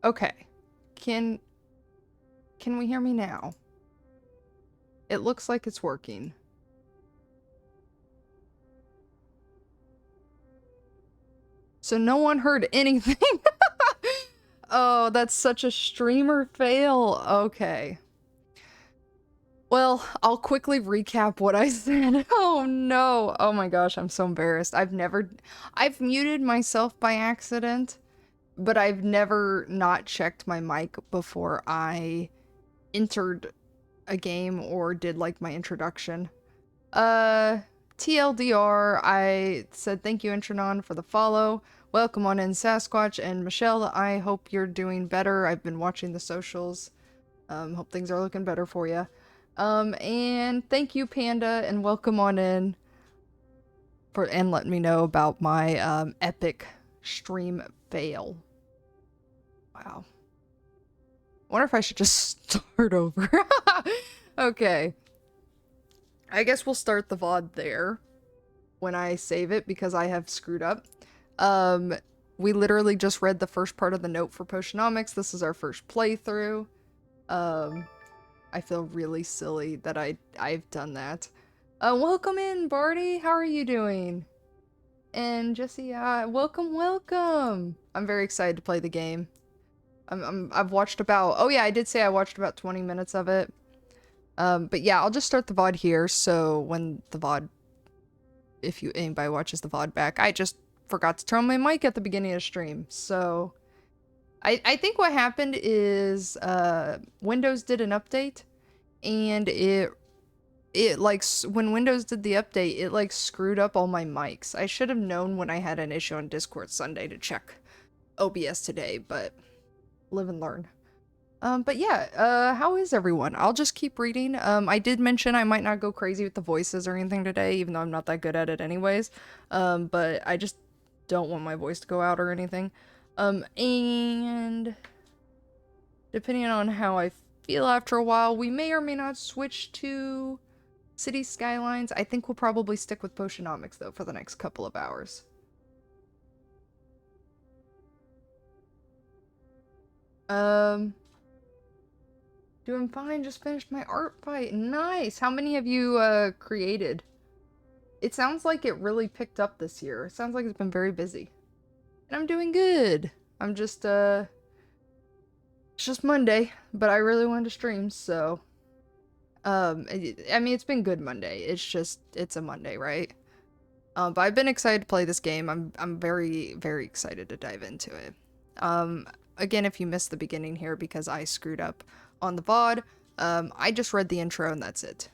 Okay. Can we hear me now? It looks like it's working. So no one heard anything. Oh, that's such a streamer fail. Okay. Well, I'll quickly recap what I said. Oh no. Oh my gosh, I'm so embarrassed. I've muted myself by accident, but I've never not checked my mic before I entered a game or did like my introduction. Uh, TLDR, I said thank you, Intronon, for the follow. Welcome on in, Sasquatch, and Michelle, I hope you're doing better. I've been watching the socials. Hope things are looking better for you. And thank you, Panda, and welcome on in and letting me know about my epic stream fail. Wow. Wonder if I should just start over. Okay. I guess we'll start the VOD there when I save it because I have screwed up. We literally just read the first part of the note for Potionomics. This is our first playthrough. I feel really silly that I've done that. Welcome in, Barty. How are you doing? And Jesse, welcome. I'm very excited to play the game. I've watched about, oh yeah, I did say I watched about 20 minutes of it. But yeah, I'll just start the VOD here, so when the VOD, if anybody watches the VOD back, I just forgot to turn on my mic at the beginning of the stream, so I think what happened is Windows did an update, and it like when Windows did the update, it like screwed up all my mics. I should have known when I had an issue on Discord Sunday to check OBS today, but live and learn. But yeah, how is everyone? I'll just keep reading. I did mention I might not go crazy with the voices or anything today, even though I'm not that good at it anyways. But I just don't want my voice to go out or anything. And depending on how I feel after a while, we may or may not switch to City Skylines. I think we'll probably stick with Potionomics though for the next couple of hours. Doing fine, just finished my art fight. Nice! How many have you, created? It sounds like it really picked up this year. It sounds like it's been very busy. And I'm doing good. I'm just, it's just Monday, but I really wanted to stream, so... I mean, it's been good Monday. It's just, it's a Monday, right? But I've been excited to play this game. I'm very, very excited to dive into it. Again, if you missed the beginning here because I screwed up on the VOD, I just read the intro and that's it.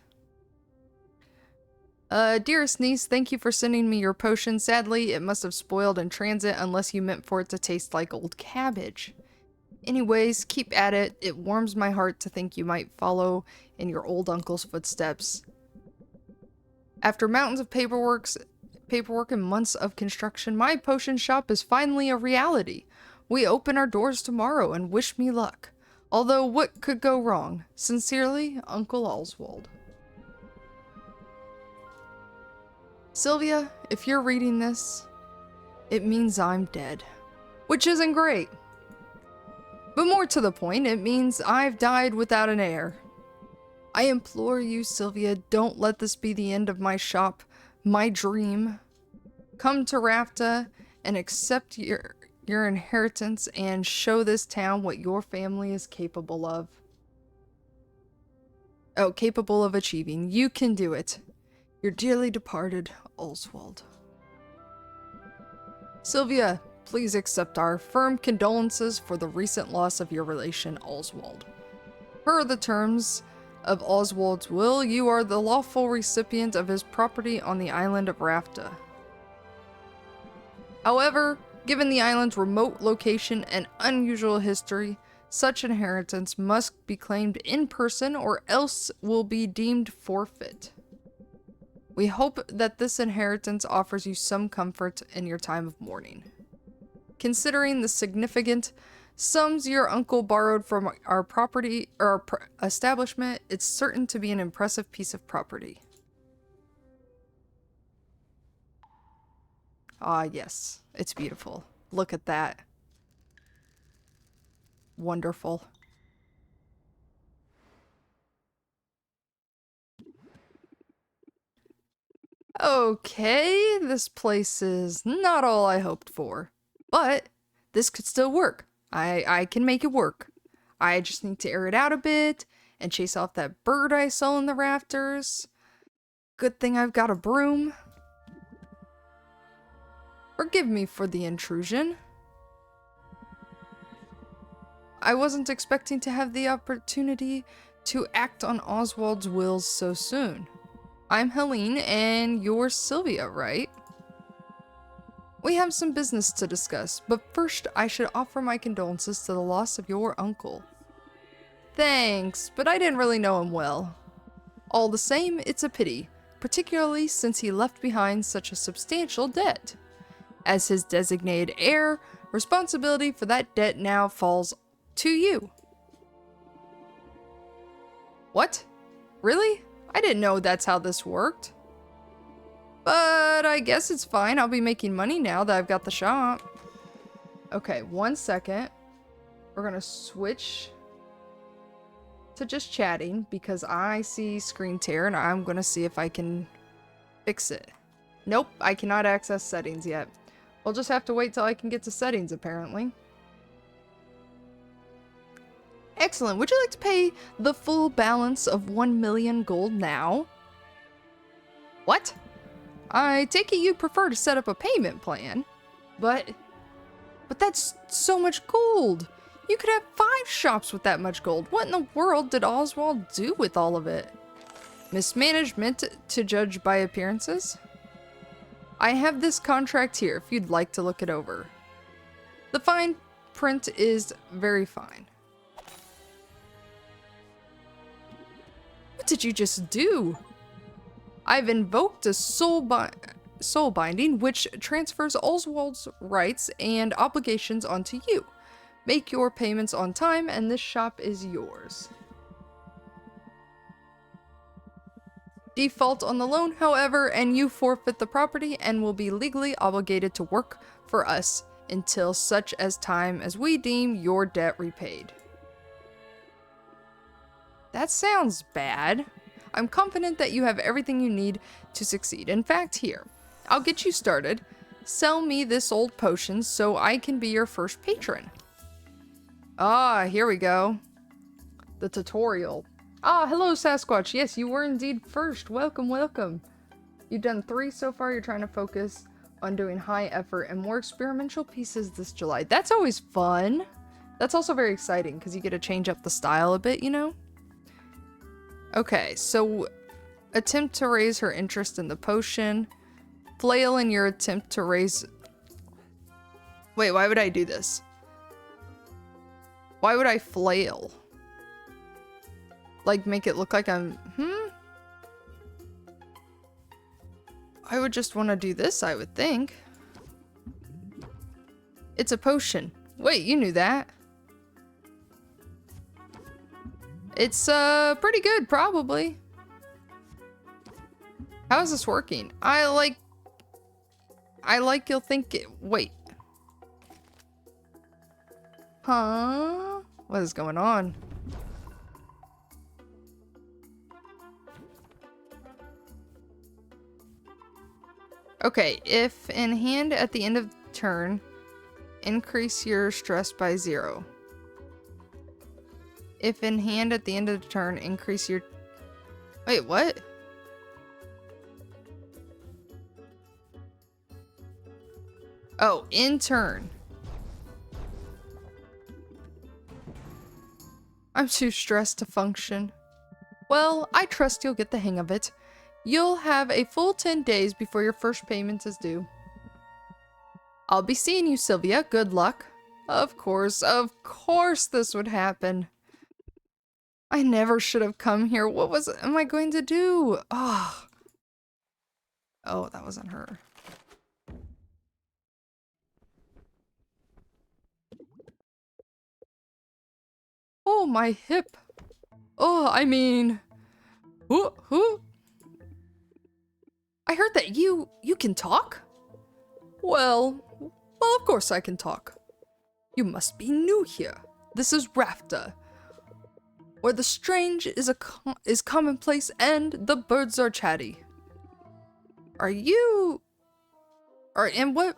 Dearest niece, thank you for sending me your potion. Sadly, it must have spoiled in transit unless you meant for it to taste like old cabbage. Anyways, keep at it. It warms my heart to think you might follow in your old uncle's footsteps. After mountains of paperwork and months of construction, my potion shop is finally a reality. We open our doors tomorrow and wish me luck. Although, what could go wrong? Sincerely, Uncle Oswald. Sylvia, if you're reading this, it means I'm dead. Which isn't great. But more to the point, it means I've died without an heir. I implore you, Sylvia, don't let this be the end of my shop, my dream. Come to Rafta and accept your inheritance and show this town what your family is capable of. Oh, capable of achieving. You can do it. Your dearly departed, Oswald. Sylvia, please accept our firm condolences for the recent loss of your relation, Oswald. Per the terms of Oswald's will, you are the lawful recipient of his property on the island of Rafta. However, given the island's remote location and unusual history, such inheritance must be claimed in person or else will be deemed forfeit. We hope that this inheritance offers you some comfort in your time of mourning. Considering the significant sums your uncle borrowed from our property or our establishment, it's certain to be an impressive piece of property. Ah, yes, it's beautiful. Look at that. wonderful. Okay, this place is not all I hoped for, but this could still work. I can make it work. I just need to air it out a bit and chase off that bird I saw in the rafters. Good thing I've got a broom. Forgive me for the intrusion. I wasn't expecting to have the opportunity to act on Oswald's wills so soon. I'm Helene, and you're Sylvia, right? We have some business to discuss, but first I should offer my condolences to the loss of your uncle. Thanks, but I didn't really know him well. All the same, it's a pity, particularly since he left behind such a substantial debt. As his designated heir, responsibility for that debt now falls to you. What? Really? I didn't know that's how this worked. But I guess it's fine. I'll be making money now that I've got the shop. Okay, 1 second. We're gonna switch to just chatting because I see screen tear and I'm gonna see if I can fix it. Nope, I cannot access settings yet. We'll just have to wait till I can get to settings, apparently. Excellent. Would you like to pay the full balance of 1 million gold now? What? I take it you prefer to set up a payment plan. But that's so much gold. You could have 5 shops with that much gold. What in the world did Oswald do with all of it? Mismanagement to judge by appearances? I have this contract here if you'd like to look it over. The fine print is very fine. What did you just do? I've invoked a soul binding, which transfers Oswald's rights and obligations onto you. Make your payments on time, and this shop is yours. Default on the loan, however, and you forfeit the property and will be legally obligated to work for us until such as time as we deem your debt repaid. That sounds bad. I'm confident that you have everything you need to succeed. In fact, here, I'll get you started. Sell me this old potion so I can be your first patron. Ah, here we go. The tutorial. Ah, hello Sasquatch. Yes, you were indeed first. Welcome, welcome. You've done 3 so far. You're trying to focus on doing high effort and more experimental pieces this July. That's always fun. That's also very exciting because you get to change up the style a bit, you know? Okay, so attempt to raise her interest in the potion. Flail in your attempt to raise... Wait, why would I do this? Why would I flail? Like, make it look like I'm... I would just want to do this, I would think. It's a potion. Wait, you knew that. It's, pretty good, probably. How is this working? I like you'll think it... Wait. Huh? What is going on? Okay, if in hand at the end of turn, increase your stress by 0. If in hand at the end of the turn, increase your... Wait, what? Oh, in turn. I'm too stressed to function. Well, I trust you'll get the hang of it. You'll have a full 10 days before your first payment is due. I'll be seeing you, Sylvia. Good luck. Of course this would happen. I never should have come here. What am I going to do? Oh, that wasn't her. Oh, my hip. Oh, I mean... Who? I heard that you can talk? Well, of course I can talk. You must be new here. This is Rafta, where the strange is commonplace and the birds are chatty. And what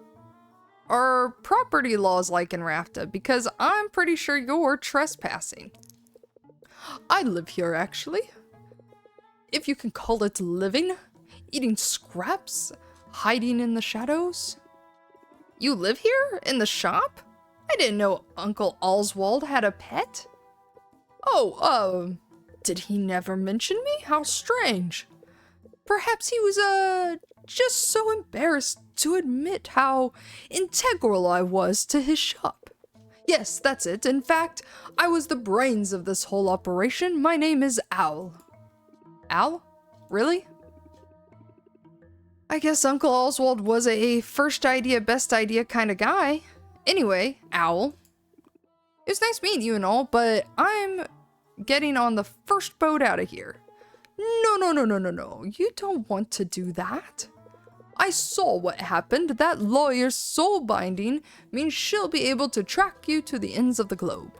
are property laws like in Rafta? Because I'm pretty sure you're trespassing. I live here, actually. If you can call it living. Eating scraps, hiding in the shadows. You live here? In the shop? I didn't know Uncle Oswald had a pet. Oh, did he never mention me? How strange. Perhaps he was, just so embarrassed to admit how integral I was to his shop. Yes, that's it. In fact, I was the brains of this whole operation. My name is Owl. Owl? Really? I guess Uncle Oswald was a first idea, best idea kind of guy. Anyway, Owl. It was nice meeting you and all, but I'm getting on the first boat out of here. No. You don't want to do that. I saw what happened. That lawyer's soul binding means she'll be able to track you to the ends of the globe.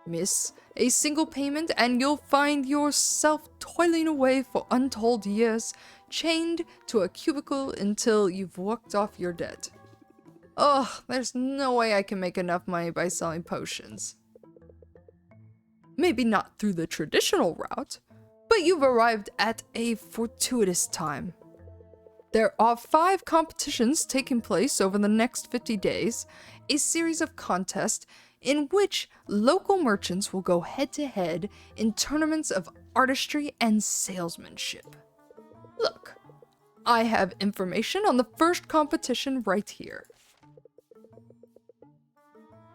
Miss, a single payment and you'll find yourself toiling away for untold years, chained to a cubicle until you've worked off your debt. Ugh, there's no way I can make enough money by selling potions. Maybe not through the traditional route, but you've arrived at a fortuitous time. There are 5 competitions taking place over the next 50 days, a series of contests in which local merchants will go head-to-head in tournaments of artistry and salesmanship. Look, I have information on the first competition right here.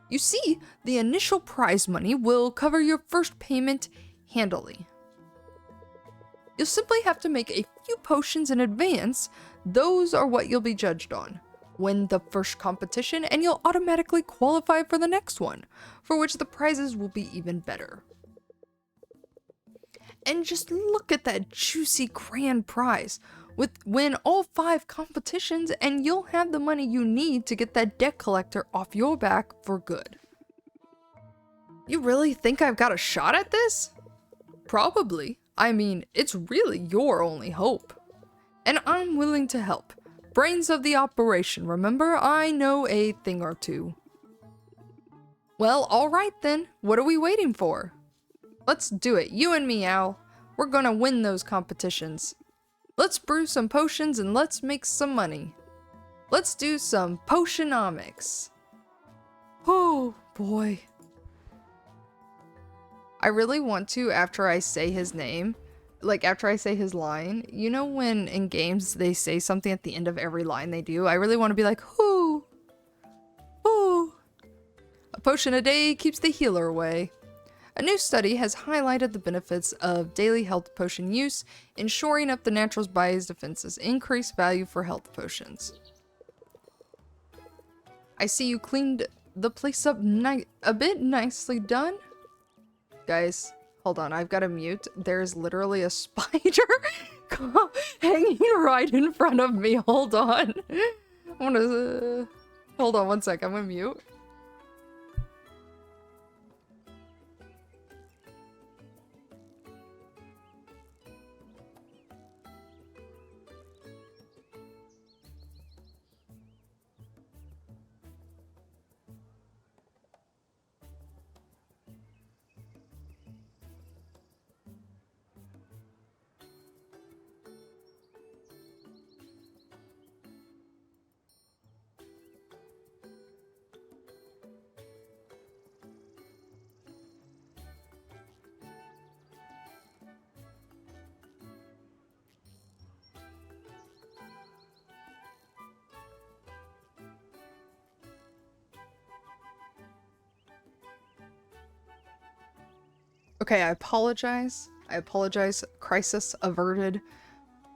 You see, the initial prize money will cover your first payment handily. You'll simply have to make a few potions in advance. Those are what you'll be judged on. Win the first competition and you'll automatically qualify for the next one, for which the prizes will be even better. And just look at that juicy grand prize. Win all 5 competitions and you'll have the money you need to get that debt collector off your back for good. You really think I've got a shot at this? Probably. I mean, it's really your only hope. And I'm willing to help. Brains of the operation, remember? I know a thing or two. Well, alright then. What are we waiting for? Let's do it. You and me, Owl. We're gonna win those competitions. Let's brew some potions and let's make some money. Let's do some Potionomics. Oh, boy. I really want to, after I say his name, like after I say his line, you know when in games they say something at the end of every line they do? I really want to be like, whoo, whoo. A potion a day keeps the healer away. A new study has highlighted the benefits of daily health potion use in shoring up the natural's body's defenses, increased value for health potions. I see you cleaned the place up a bit. Nicely done. Guys, hold on, I've got to mute. There's literally a spider hanging right in front of me. Hold on. Hold on one sec, I'm gonna mute. Okay, I apologize. Crisis averted.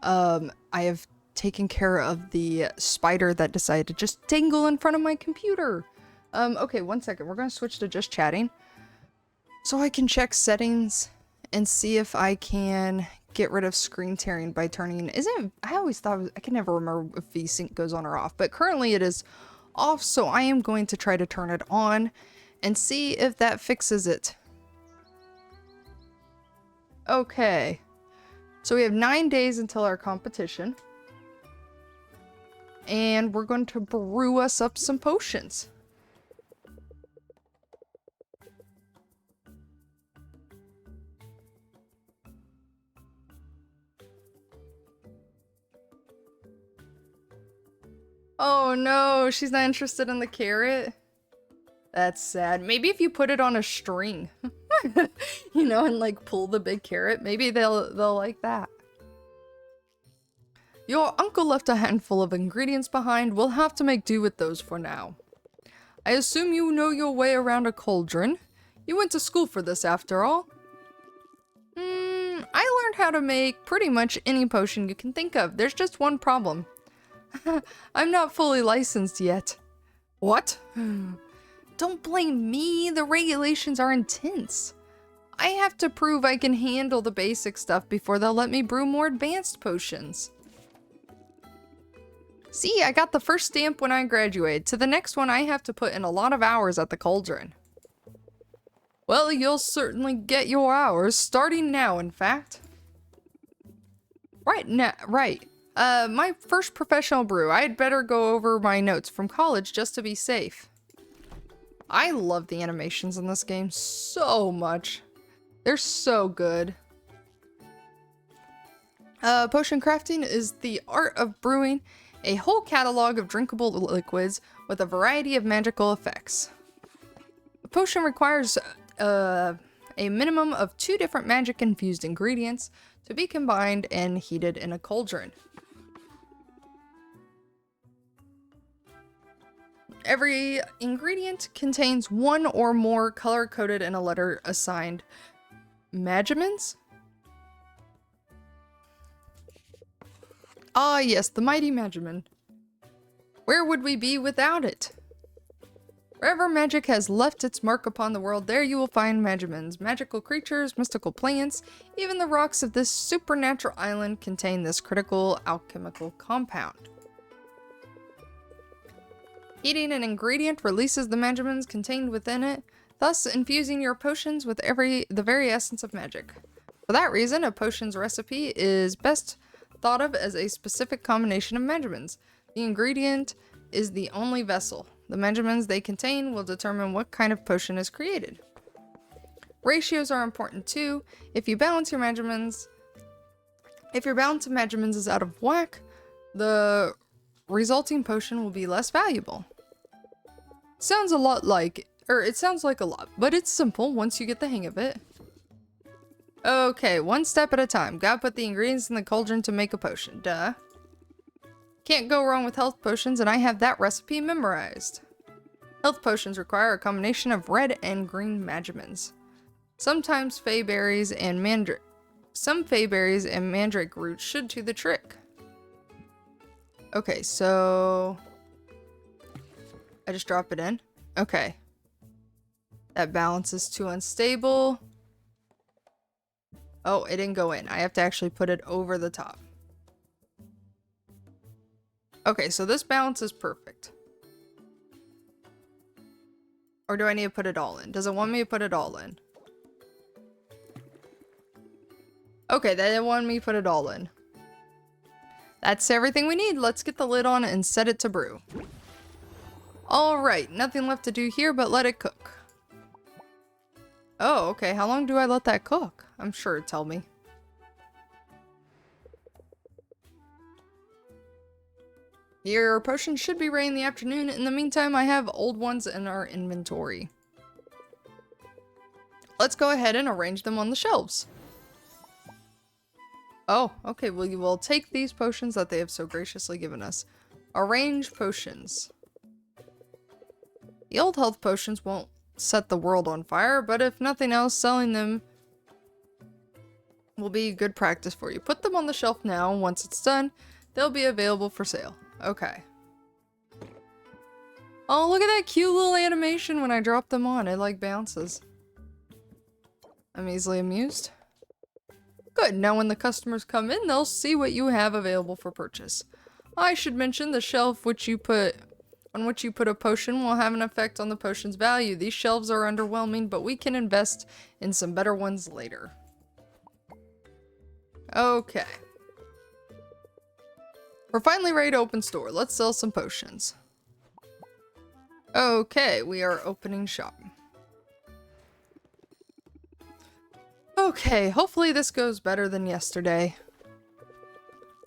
I have taken care of the spider that decided to just dangle in front of my computer. Okay, one second. We're gonna switch to just chatting. So I can check settings and see if I can get rid of screen tearing by turning... I always thought... I can never remember if VSync goes on or off, but currently it is off, so I am going to try to turn it on. and see if that fixes it. Okay. So we have 9 days until our competition. And we're going to brew us up some potions. Oh no, she's not interested in the carrot. That's sad. Maybe if you put it on a string, you know, and like pull the big carrot, maybe they'll like that. Your uncle left a handful of ingredients behind. We'll have to make do with those for now. I assume you know your way around a cauldron. You went to school for this after all. I learned how to make pretty much any potion you can think of. There's just one problem. I'm not fully licensed yet. What? Don't blame me. The regulations are intense. I have to prove I can handle the basic stuff before they'll let me brew more advanced potions. See, I got the first stamp when I graduated. To the next one, I have to put in a lot of hours at the cauldron. Well, you'll certainly get your hours, starting now, in fact. Right. My first professional brew. I'd better go over my notes from college just to be safe. I love the animations in this game so much. They're so good. Potion crafting is the art of brewing a whole catalog of drinkable liquids with a variety of magical effects. The potion requires a minimum of 2 different magic-infused ingredients to be combined and heated in a cauldron. Every ingredient contains 1 or more color-coded in a letter assigned magimens? Ah, yes, the mighty Magiman. Where would we be without it? Wherever magic has left its mark upon the world, there you will find Magimans. Magical creatures, mystical plants, even the rocks of this supernatural island contain this critical alchemical compound. Heating an ingredient releases the Magimans contained within it, thus infusing your potions with the very essence of magic. For that reason, a potion's recipe is best thought of as a specific combination of Magimans. The ingredient is the only vessel. The Magimans they contain will determine what kind of potion is created. Ratios are important too. If your balance of Magimans is out of whack, the resulting potion will be less valuable. It sounds like a lot, but it's simple once you get the hang of it. Okay, one step at a time. Gotta put the ingredients in the cauldron to make a potion. Duh. Can't go wrong with health potions, and I have that recipe memorized. Health potions require a combination of red and green Magimans. Sometimes fayberries and mandrake roots should do the trick. Okay, so I just drop it in. Okay. That balance is too unstable. Oh, it didn't go in. I have to actually put it over the top. Okay, so this balance is perfect. Or do I need to put it all in? Does it want me to put it all in? Okay, they want me to put it all in. That's everything we need. Let's get the lid on and set it to brew. Alright, nothing left to do here but let it cook. Oh, okay. How long do I let that cook? I'm sure it'll tell me. Your potion should be ready in the afternoon. In the meantime, I have old ones in our inventory. Let's go ahead and arrange them on the shelves. Oh, okay. Well, you will take these potions that they have so graciously given us. Arrange potions. The old health potions won't set the world on fire, but if nothing else, selling them will be good practice for you. Put them on the shelf now. Once it's done, they'll be available for sale. Okay. Oh, look at that cute little animation when I drop them on. It like bounces. I'm easily amused. Good. Now when the customers come in, they'll see what you have available for purchase. I should mention the shelf which you put on which you put a potion will have an effect on the potion's value. These shelves are underwhelming, but we can invest in some better ones later. Okay. We're finally ready to open store. Let's sell some potions. Okay, we are opening shop. Okay, hopefully this goes better than yesterday.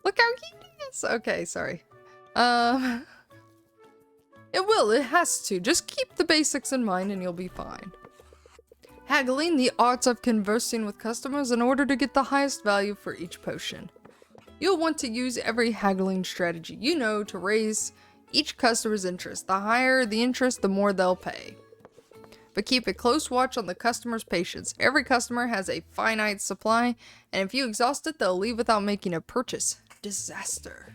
Look how cute it is! Okay, sorry. It will, it has to. Just keep the basics in mind and you'll be fine. Haggling, the art of conversing with customers in order to get the highest value for each potion. You'll want to use every haggling strategy you know to raise each customer's interest. The higher the interest, the more they'll pay. But keep a close watch on the customer's patience. Every customer has a finite supply, and if you exhaust it, they'll leave without making a purchase. Disaster.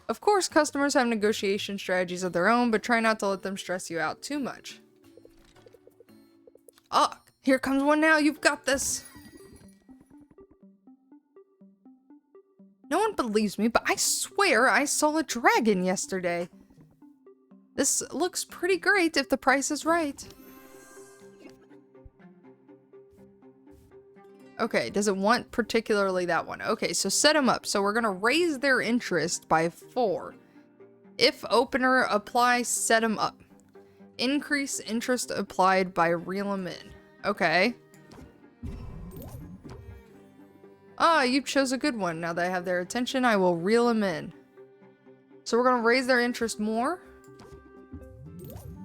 Of course, customers have negotiation strategies of their own, but try not to let them stress you out too much. Ah, here comes one now. You've got this. No one believes me, but I swear I saw a dragon yesterday. This looks pretty great if the price is right. Okay, does it want particularly that one? Okay, so set them up. So we're gonna raise their interest by 4. If opener apply, set them up. Increase interest applied by reel them in. Okay. Ah, you chose a good one. Now that I have their attention, I will reel them in. So we're gonna raise their interest more.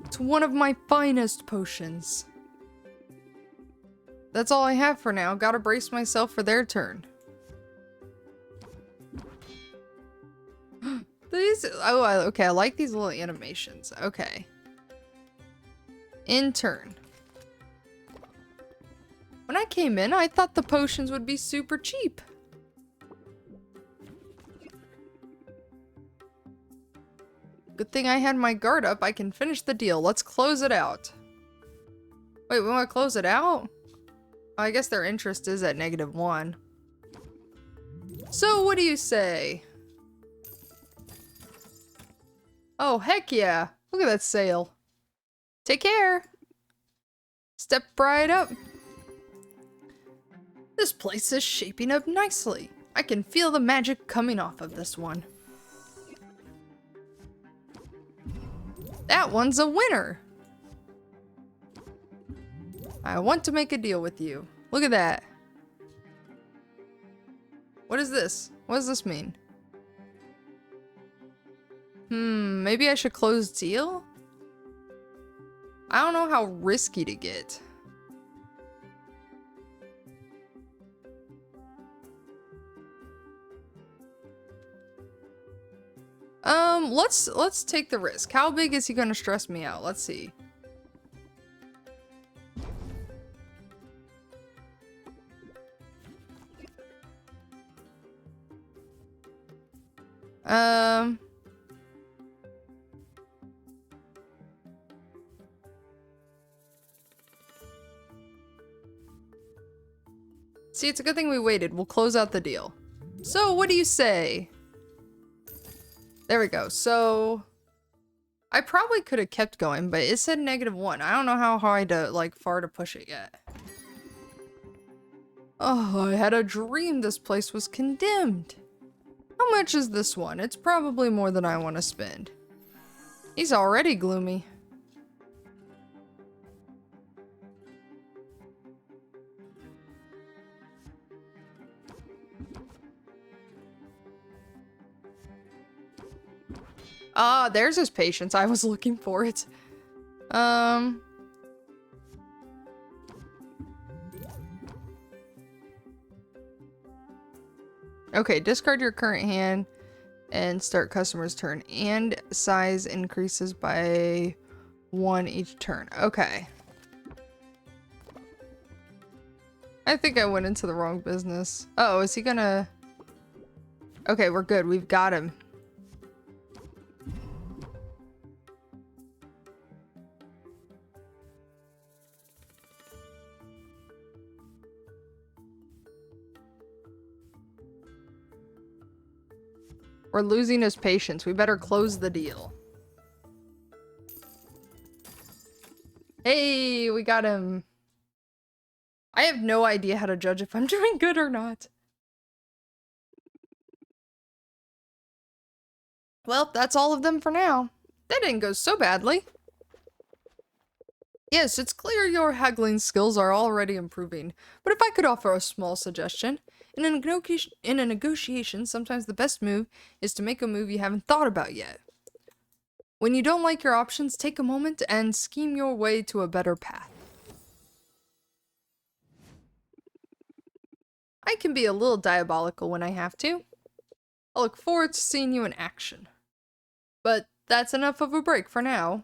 It's one of my finest potions. That's all I have for now. Gotta brace myself for their turn. These, okay, I like these little animations. Okay. In turn. When I came in, I thought the potions would be super cheap. Good thing I had my guard up. I can finish the deal. Let's close it out. Wait, we want to close it out? I guess their interest is at -1. So what do you say? Oh, heck yeah. Look at that sale. Take care. Step right up. This place is shaping up nicely. I can feel the magic coming off of this one. That one's a winner. I want to make a deal with you. Look at that. What is this? What does this mean? Maybe I should close deal? I don't know how risky to get. Let's take the risk. How big is he gonna stress me out? Let's see. See, it's a good thing we waited. We'll close out the deal. So, what do you say? There we go. So, I probably could have kept going, but it said -1. I don't know how high to, like, far to push it yet. Oh, I had a dream this place was condemned. How much is this one? It's probably more than I want to spend. He's already gloomy. Ah, there's his patience. I was looking for it. Okay, discard your current hand and start customer's turn. And size increases by 1 each turn. Okay. I think I went into the wrong business. Oh, is he gonna... Okay, we're good. We've got him. We're losing his patience. We better close the deal. Hey, we got him. I have no idea how to judge if I'm doing good or not. Well, that's all of them for now. That didn't go so badly. Yes, it's clear your haggling skills are already improving, but if I could offer a small suggestion, in a negotiation, sometimes the best move is to make a move you haven't thought about yet. When you don't like your options, take a moment and scheme your way to a better path. I can be a little diabolical when I have to. I'll look forward to seeing you in action. But that's enough of a break for now.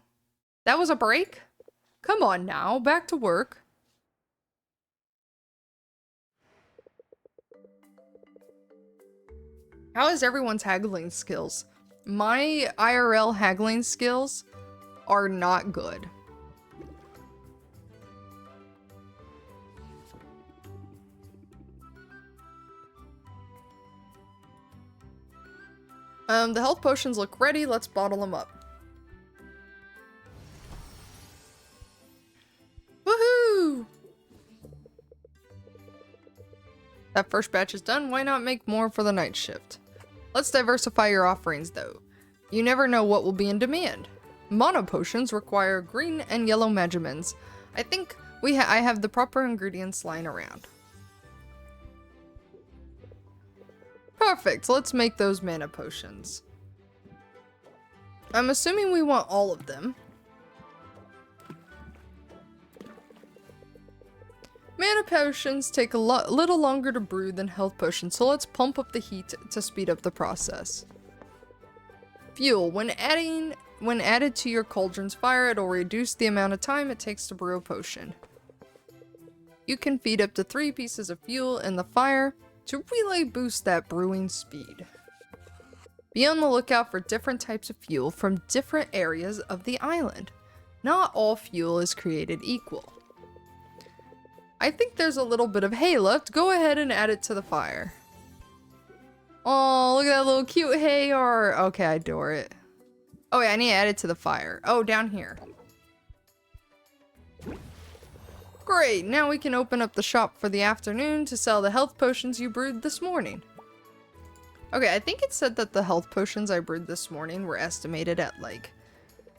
That was a break? Come on now, back to work. How is everyone's haggling skills? My IRL haggling skills are not good. The health potions look ready. Let's bottle them up. Woohoo! That first batch is done. Why not make more for the night shift? Let's diversify your offerings, though. You never know what will be in demand. Mono potions require green and yellow magimins. I think I have the proper ingredients lying around. Perfect. Let's make those mana potions. I'm assuming we want all of them. Mana potions take a little longer to brew than health potions, so let's pump up the heat to speed up the process. Fuel. When added to your cauldron's fire, it'll reduce the amount of time it takes to brew a potion. You can feed up to 3 pieces of fuel in the fire to really boost that brewing speed. Be on the lookout for different types of fuel from different areas of the island. Not all fuel is created equal. I think there's a little bit of hay left. Go ahead and add it to the fire. Oh, look at that little cute hay art. Okay, I adore it. Oh, yeah, I need to add it to the fire. Oh, down here. Great, now we can open up the shop for the afternoon to sell the health potions you brewed this morning. Okay, I think it said that the health potions I brewed this morning were estimated at like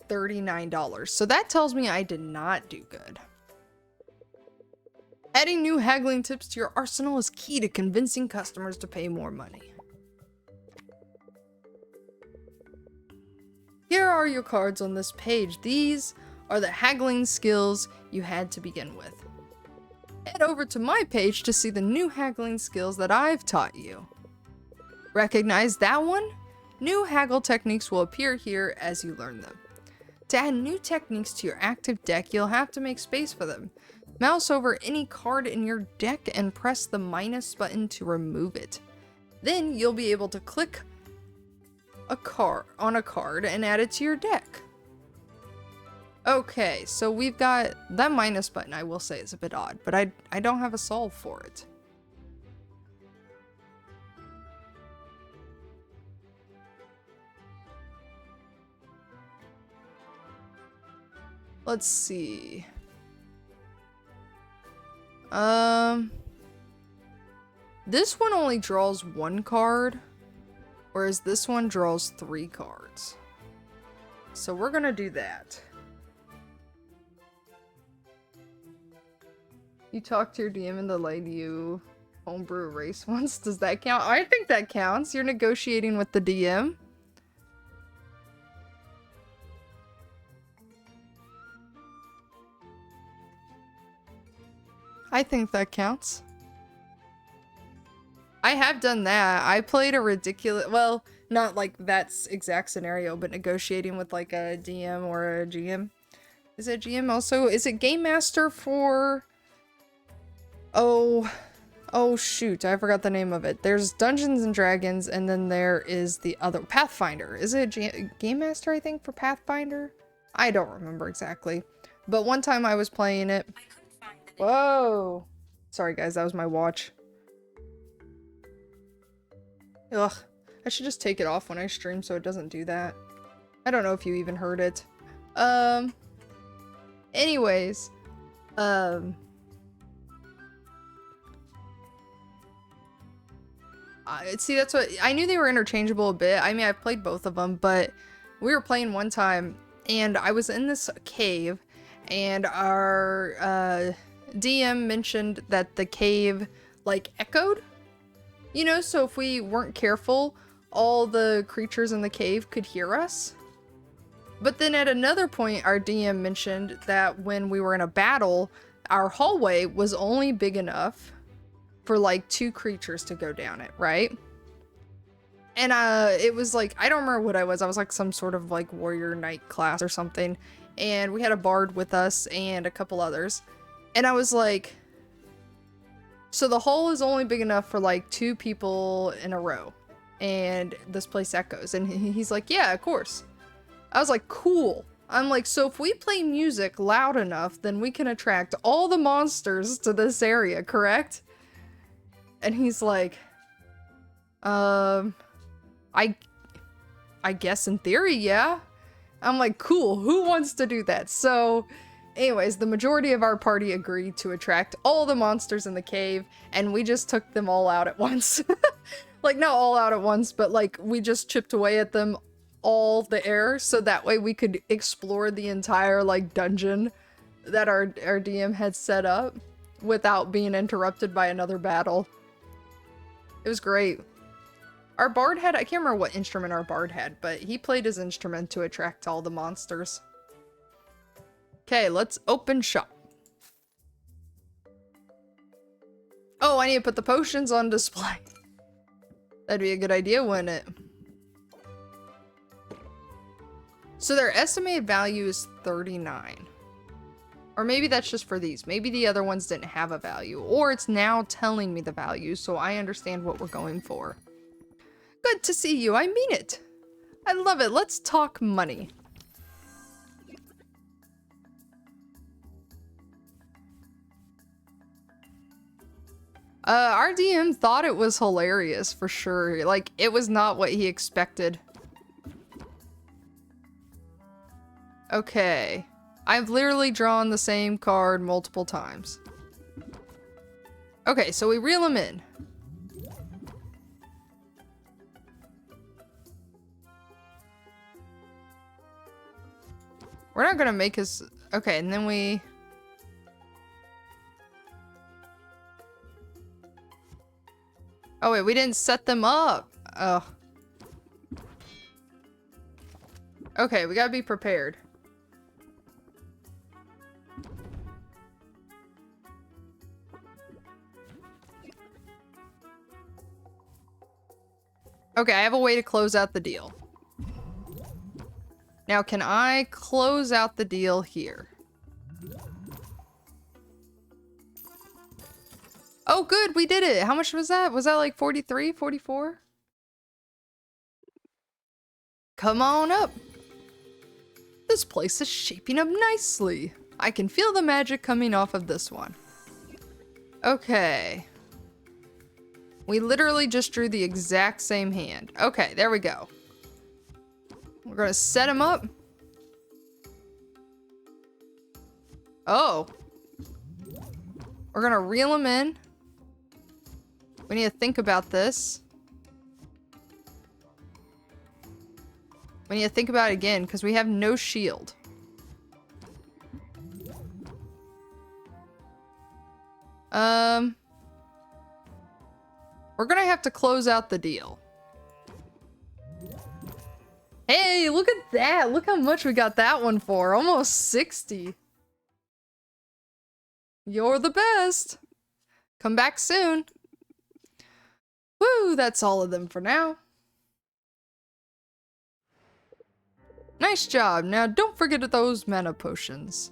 $39. So that tells me I did not do good. Adding new haggling tips to your arsenal is key to convincing customers to pay more money. Here are your cards on this page. These are the haggling skills you had to begin with. Head over to my page to see the new haggling skills that I've taught you. Recognize that one? New haggle techniques will appear here as you learn them. To add new techniques to your active deck, you'll have to make space for them. Mouse over any card in your deck and press the minus button to remove it. Then you'll be able to click on a card and add it to your deck. Okay, so we've got that minus button, I will say, is a bit odd, but I don't have a solve for it. Let's see. This one only draws 1 card, whereas this one draws 3 cards. So we're gonna do that. You talked to your DM and they let you homebrew a race once. Does that count? I think that counts. You're negotiating with the DM. I think that counts. I have done that. I played a ridiculous, well, not like that exact scenario, but negotiating with like a DM or a GM. Is it GM also? Is it Game Master for... Oh shoot, I forgot the name of it. There's Dungeons and Dragons, and then there is the other, Pathfinder. Is it Game Master, I think, for Pathfinder? I don't remember exactly. But one time I was playing it. Whoa! Sorry guys, that was my watch. Ugh, I should just take it off when I stream so it doesn't do that. I don't know if you even heard it. Anyways, see, that's what I knew they were interchangeable a bit. I mean, I've played both of them, but we were playing one time and I was in this cave and our DM mentioned that the cave like echoed, you know, so if we weren't careful, all the creatures in the cave could hear us. But then at another point, our DM mentioned that when we were in a battle, our hallway was only big enough for like 2 creatures to go down it, right? And it was like, I don't remember what I was like some sort of like warrior knight class or something, and we had a bard with us and a couple others, and I was like, so the hole is only big enough for like 2 people in a row and this place echoes, and he's like, yeah, of course. I was like, cool. I'm like, so if we play music loud enough, then we can attract all the monsters to this area, correct? And he's like, I guess in theory, yeah. I'm like, cool, who wants to do that? So, anyways, the majority of our party agreed to attract all the monsters in the cave, and we just took them all out at once. Like, not all out at once, but like, we just chipped away at them all the air, so that way we could explore the entire, like, dungeon that our DM had set up without being interrupted by another battle. It was great. Our bard had, I can't remember what instrument our bard had, but he played his instrument to attract all the monsters. Okay, let's open shop. Oh, I need to put the potions on display. That'd be a good idea, wouldn't it? So their estimated value is 39. Or maybe that's just for these. Maybe the other ones didn't have a value. Or it's now telling me the value, so I understand what we're going for. Good to see you, I mean it. I love it, let's talk money. Our DM thought it was hilarious, for sure. Like, it was not what he expected. Okay. I've literally drawn the same card multiple times. Okay, so we reel him in. We're not gonna make his... Okay, and then we... Oh wait, we didn't set them up! Ugh. Okay, we gotta be prepared. Okay, I have a way to close out the deal. Now, can I close out the deal here? Oh, good, we did it! How much was that? Was that like 43, 44? Come on up! This place is shaping up nicely. I can feel the magic coming off of this one. Okay. We literally just drew the exact same hand. Okay, there we go. We're gonna set him up. Oh. We're gonna reel him in. We need to think about this. We need to think about it again, because we have no shield. We're gonna have to close out the deal. Hey, look at that! Look how much we got that one for. Almost 60. You're the best! Come back soon. Woo, that's all of them for now. Nice job. Now don't forget those mana potions.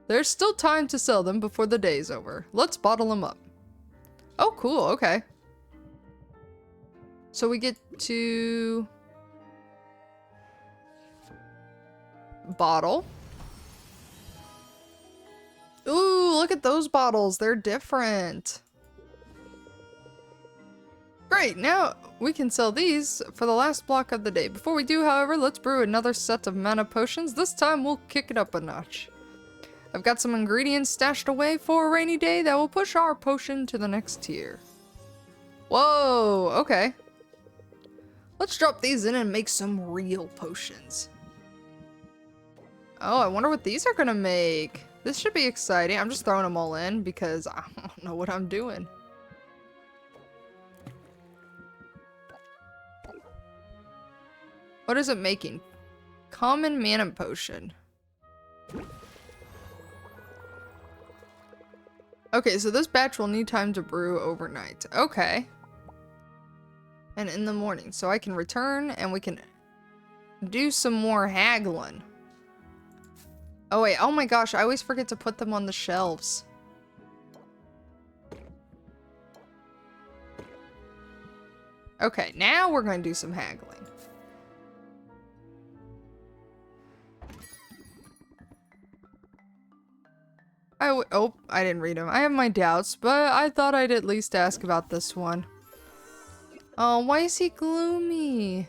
There's still time to sell them before the day's over. Let's bottle them up. Oh, cool. Okay. So we get to... bottle. Ooh, look at those bottles. They're different. Great, now we can sell these for the last block of the day. Before we do, however, let's brew another set of mana potions. This time we'll kick it up a notch. I've got some ingredients stashed away for a rainy day that will push our potion to the next tier. Whoa, okay. Let's drop these in and make some real potions. Oh, I wonder what these are gonna make. This should be exciting. I'm just throwing them all in because I don't know what I'm doing. What is it making? Common mana potion. Okay, so this batch will need time to brew overnight. Okay. And in the morning. So I can return and we can do some more haggling. Oh wait, oh my gosh, I always forget to put them on the shelves. Okay, now we're going to do some haggling. Oh, I didn't read them. I have my doubts, but I thought I'd at least ask about this one. Oh, why is he gloomy?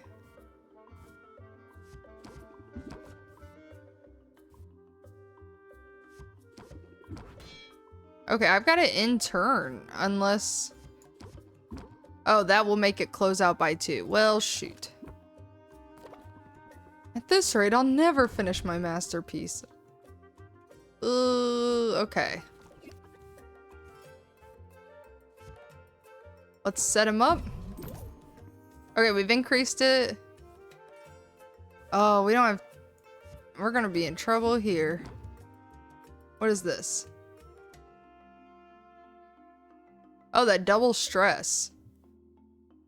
Okay, I've got it in turn, unless... Oh, that will make it close out by 2. Well, shoot. At this rate, I'll never finish my masterpiece. Okay. Let's set him up. Okay, we've increased it. Oh, we don't have... We're gonna be in trouble here. What is this? Oh, that double stress.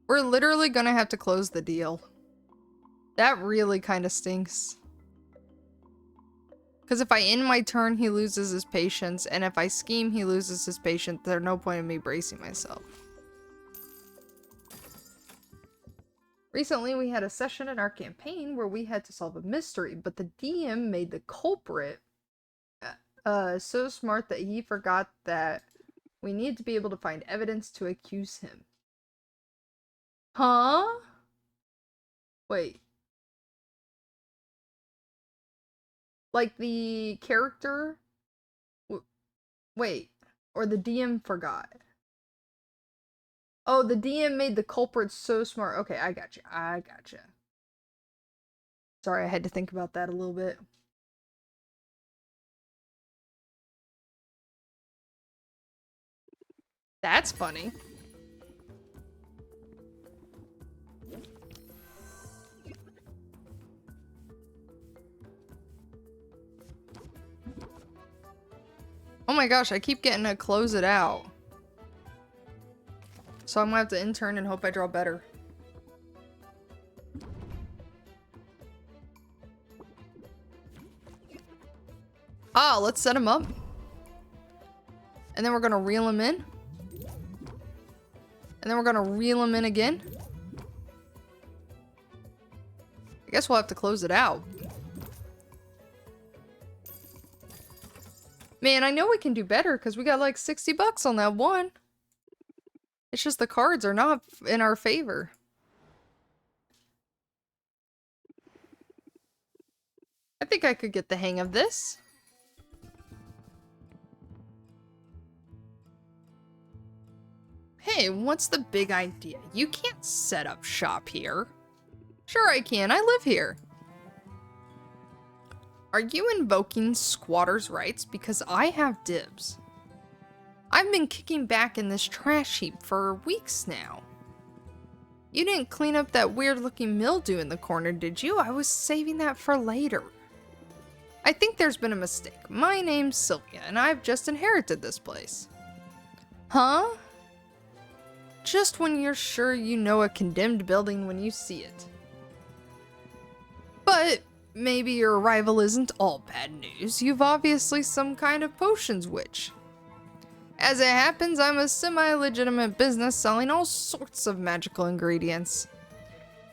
We're literally gonna have to close the deal. That really kind of stinks. Because if I end my turn, he loses his patience, and if I scheme, he loses his patience. There's no point in me bracing myself. Recently, we had a session in our campaign where we had to solve a mystery, but the DM made the culprit so smart that he forgot that we needed to be able to find evidence to accuse him. Huh? Wait. Like the character? Wait. Or the DM forgot. Oh, the DM made the culprit so smart. Okay, I gotcha. I gotcha. Sorry, I had to think about that a little bit. That's funny. Oh my gosh, I keep getting to close it out. So I'm gonna have to intern and hope I draw better. Ah, let's set him up. And then we're gonna reel him in. And then we're gonna reel him in again. I guess we'll have to close it out. Man, I know we can do better because we got like 60 bucks on that one. It's just the cards are not in our favor. I think I could get the hang of this. Hey, what's the big idea? You can't set up shop here. Sure I can, I live here. Are you invoking squatters' rights? Because I have dibs. I've been kicking back in this trash heap for weeks now. You didn't clean up that weird-looking mildew in the corner, did you? I was saving that for later. I think there's been a mistake. My name's Sylvia, and I've just inherited this place. Huh? Just when you're sure you know a condemned building when you see it. But maybe your arrival isn't all bad news. You've obviously some kind of potions witch. As it happens, I'm a semi-legitimate business selling all sorts of magical ingredients.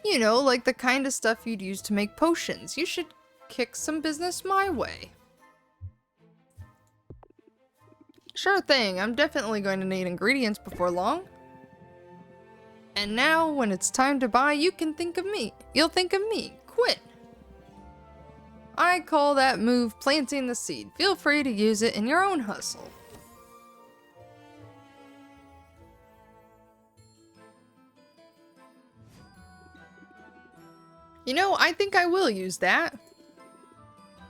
You know, like the kind of stuff you'd use to make potions. You should kick some business my way. Sure thing, I'm definitely going to need ingredients before long. And now, when it's time to buy, you can think of me. You'll think of me. Quit. I call that move planting the seed. Feel free to use it in your own hustle. You know, I think I will use that.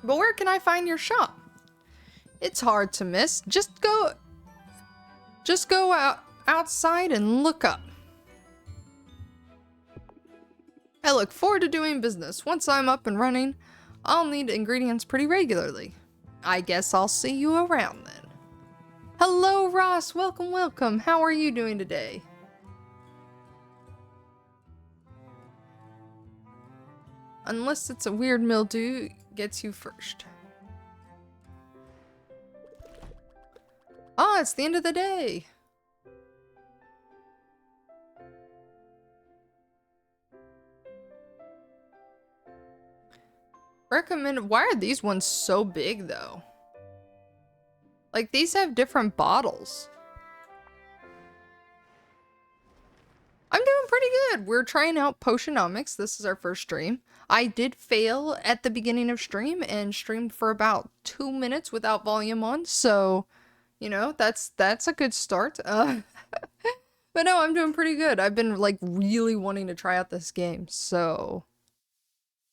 But where can I find your shop? It's hard to miss. Just go outside and look up. I look forward to doing business. Once I'm up and running, I'll need ingredients pretty regularly. I guess I'll see you around then. Hello, Ross. Welcome, welcome. How are you doing today? Unless it's a weird mildew, gets you first. Ah, it's the end of the day. Recommend. Why are these ones so big though? Like, these have different bottles. I'm doing pretty good. We're trying out Potionomics. This is our first stream. I did fail at the beginning of stream and streamed for about 2 minutes without volume on, so you know, that's a good start. But no, I'm doing pretty good. I've been like really wanting to try out this game, so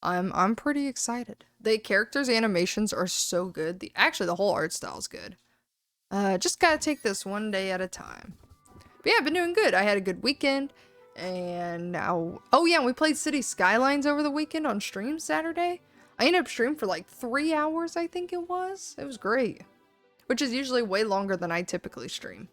I'm pretty excited. The characters' animations are so good. Actually, the whole art style is good. Just gotta take this one day at a time. But yeah, I've been doing good. I had a good weekend, and now, oh yeah, we played City Skylines over the weekend on stream Saturday. I ended up streaming for like 3 hours, I think it was. It was great, which is usually way longer than I typically stream.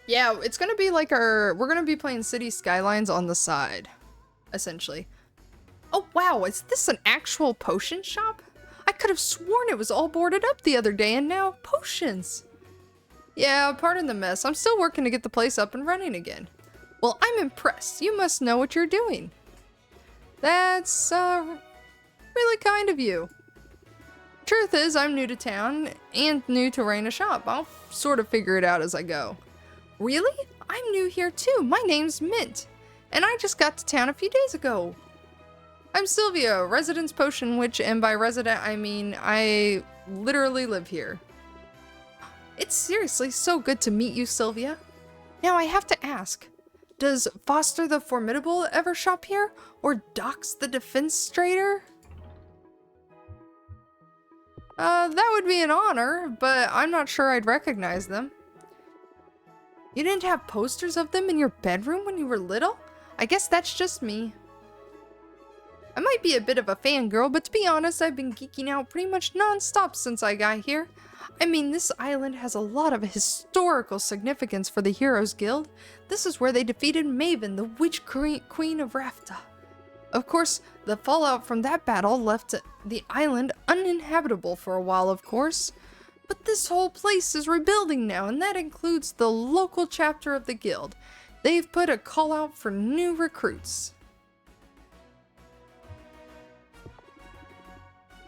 Yeah, it's gonna be like we're gonna be playing City Skylines on the side, essentially. Oh wow, is this an actual potion shop? I could have sworn it was all boarded up the other day and now potions. Yeah, pardon the mess. I'm still working to get the place up and running again. Well, I'm impressed. You must know what you're doing. That's, really kind of you. Truth is, I'm new to town and new to running a shop. I'll sort of figure it out as I go. Really? I'm new here too. My name's Mint, and I just got to town a few days ago. I'm Sylvia, residence potion witch, and by resident I mean I literally live here. It's seriously so good to meet you, Sylvia. Now I have to ask, does Foster the Formidable ever shop here? Or Dox the Defenstrator? That would be an honor, but I'm not sure I'd recognize them. You didn't have posters of them in your bedroom when you were little? I guess that's just me. I might be a bit of a fangirl, but to be honest, I've been geeking out pretty much non-stop since I got here. I mean, this island has a lot of historical significance for the Heroes Guild. This is where they defeated Maven, the Witch Queen of Rafta. Of course, the fallout from that battle left the island uninhabitable for a while, of course. But this whole place is rebuilding now, and that includes the local chapter of the guild. They've put a call out for new recruits.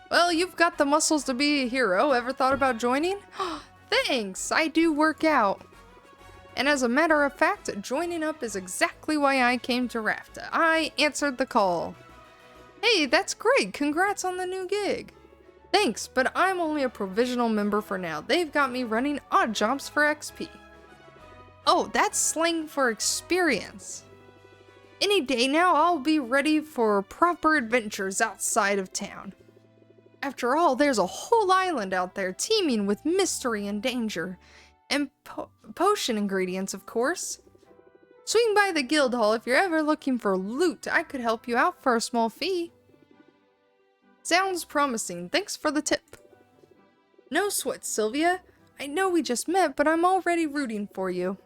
Well, you've got the muscles to be a hero. Ever thought about joining? Thanks, I do work out. And as a matter of fact, joining up is exactly why I came to Rafta. I answered the call. Hey, that's great. Congrats on the new gig. Thanks, but I'm only a provisional member for now. They've got me running odd jobs for XP. Oh, that's slang for experience. Any day now, I'll be ready for proper adventures outside of town. After all, there's a whole island out there teeming with mystery and danger. And potion ingredients, of course. Swing by the guild hall if you're ever looking for loot. I could help you out for a small fee. Sounds promising. Thanks for the tip. No sweat, Sylvia. I know we just met, but I'm already rooting for you.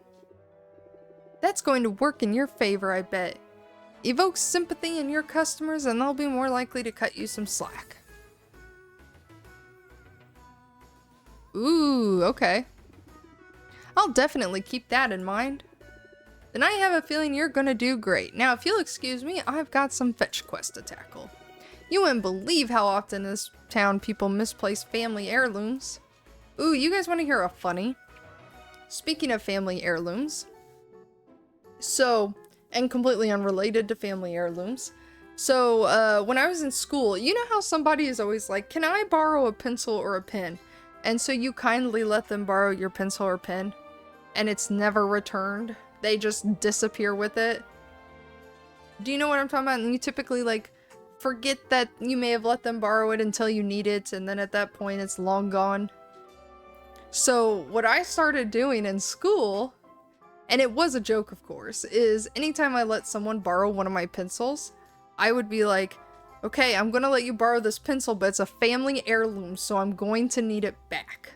That's going to work in your favor, I bet. Evoke sympathy in your customers and they'll be more likely to cut you some slack. Ooh, okay. I'll definitely keep that in mind. Then I have a feeling you're gonna do great. Now, if you'll excuse me, I've got some fetch quests to tackle. You wouldn't believe how often in this town people misplace family heirlooms. Ooh, you guys want to hear a funny? Speaking of family heirlooms. So, and completely unrelated to family heirlooms. So, when I was in school, you know how somebody is always like, can I borrow a pencil or a pen? And so you kindly let them borrow your pencil or pen, and it's never returned. They just disappear with it. Do you know what I'm talking about? And you typically, like, forget that you may have let them borrow it until you need it, and then at that point it's long gone. So, what I started doing in school, and it was a joke of course, is anytime I let someone borrow one of my pencils, I would be like, okay, I'm gonna let you borrow this pencil, but it's a family heirloom, so I'm going to need it back.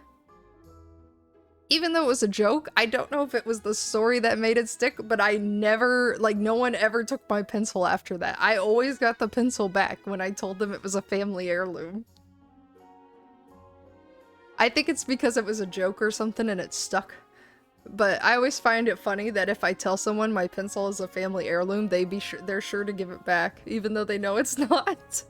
Even though it was a joke, I don't know if it was the story that made it stick, but I never, like, no one ever took my pencil after that. I always got the pencil back when I told them it was a family heirloom. I think it's because it was a joke or something and it stuck. But I always find it funny that if I tell someone my pencil is a family heirloom, they're sure to give it back, even though they know it's not.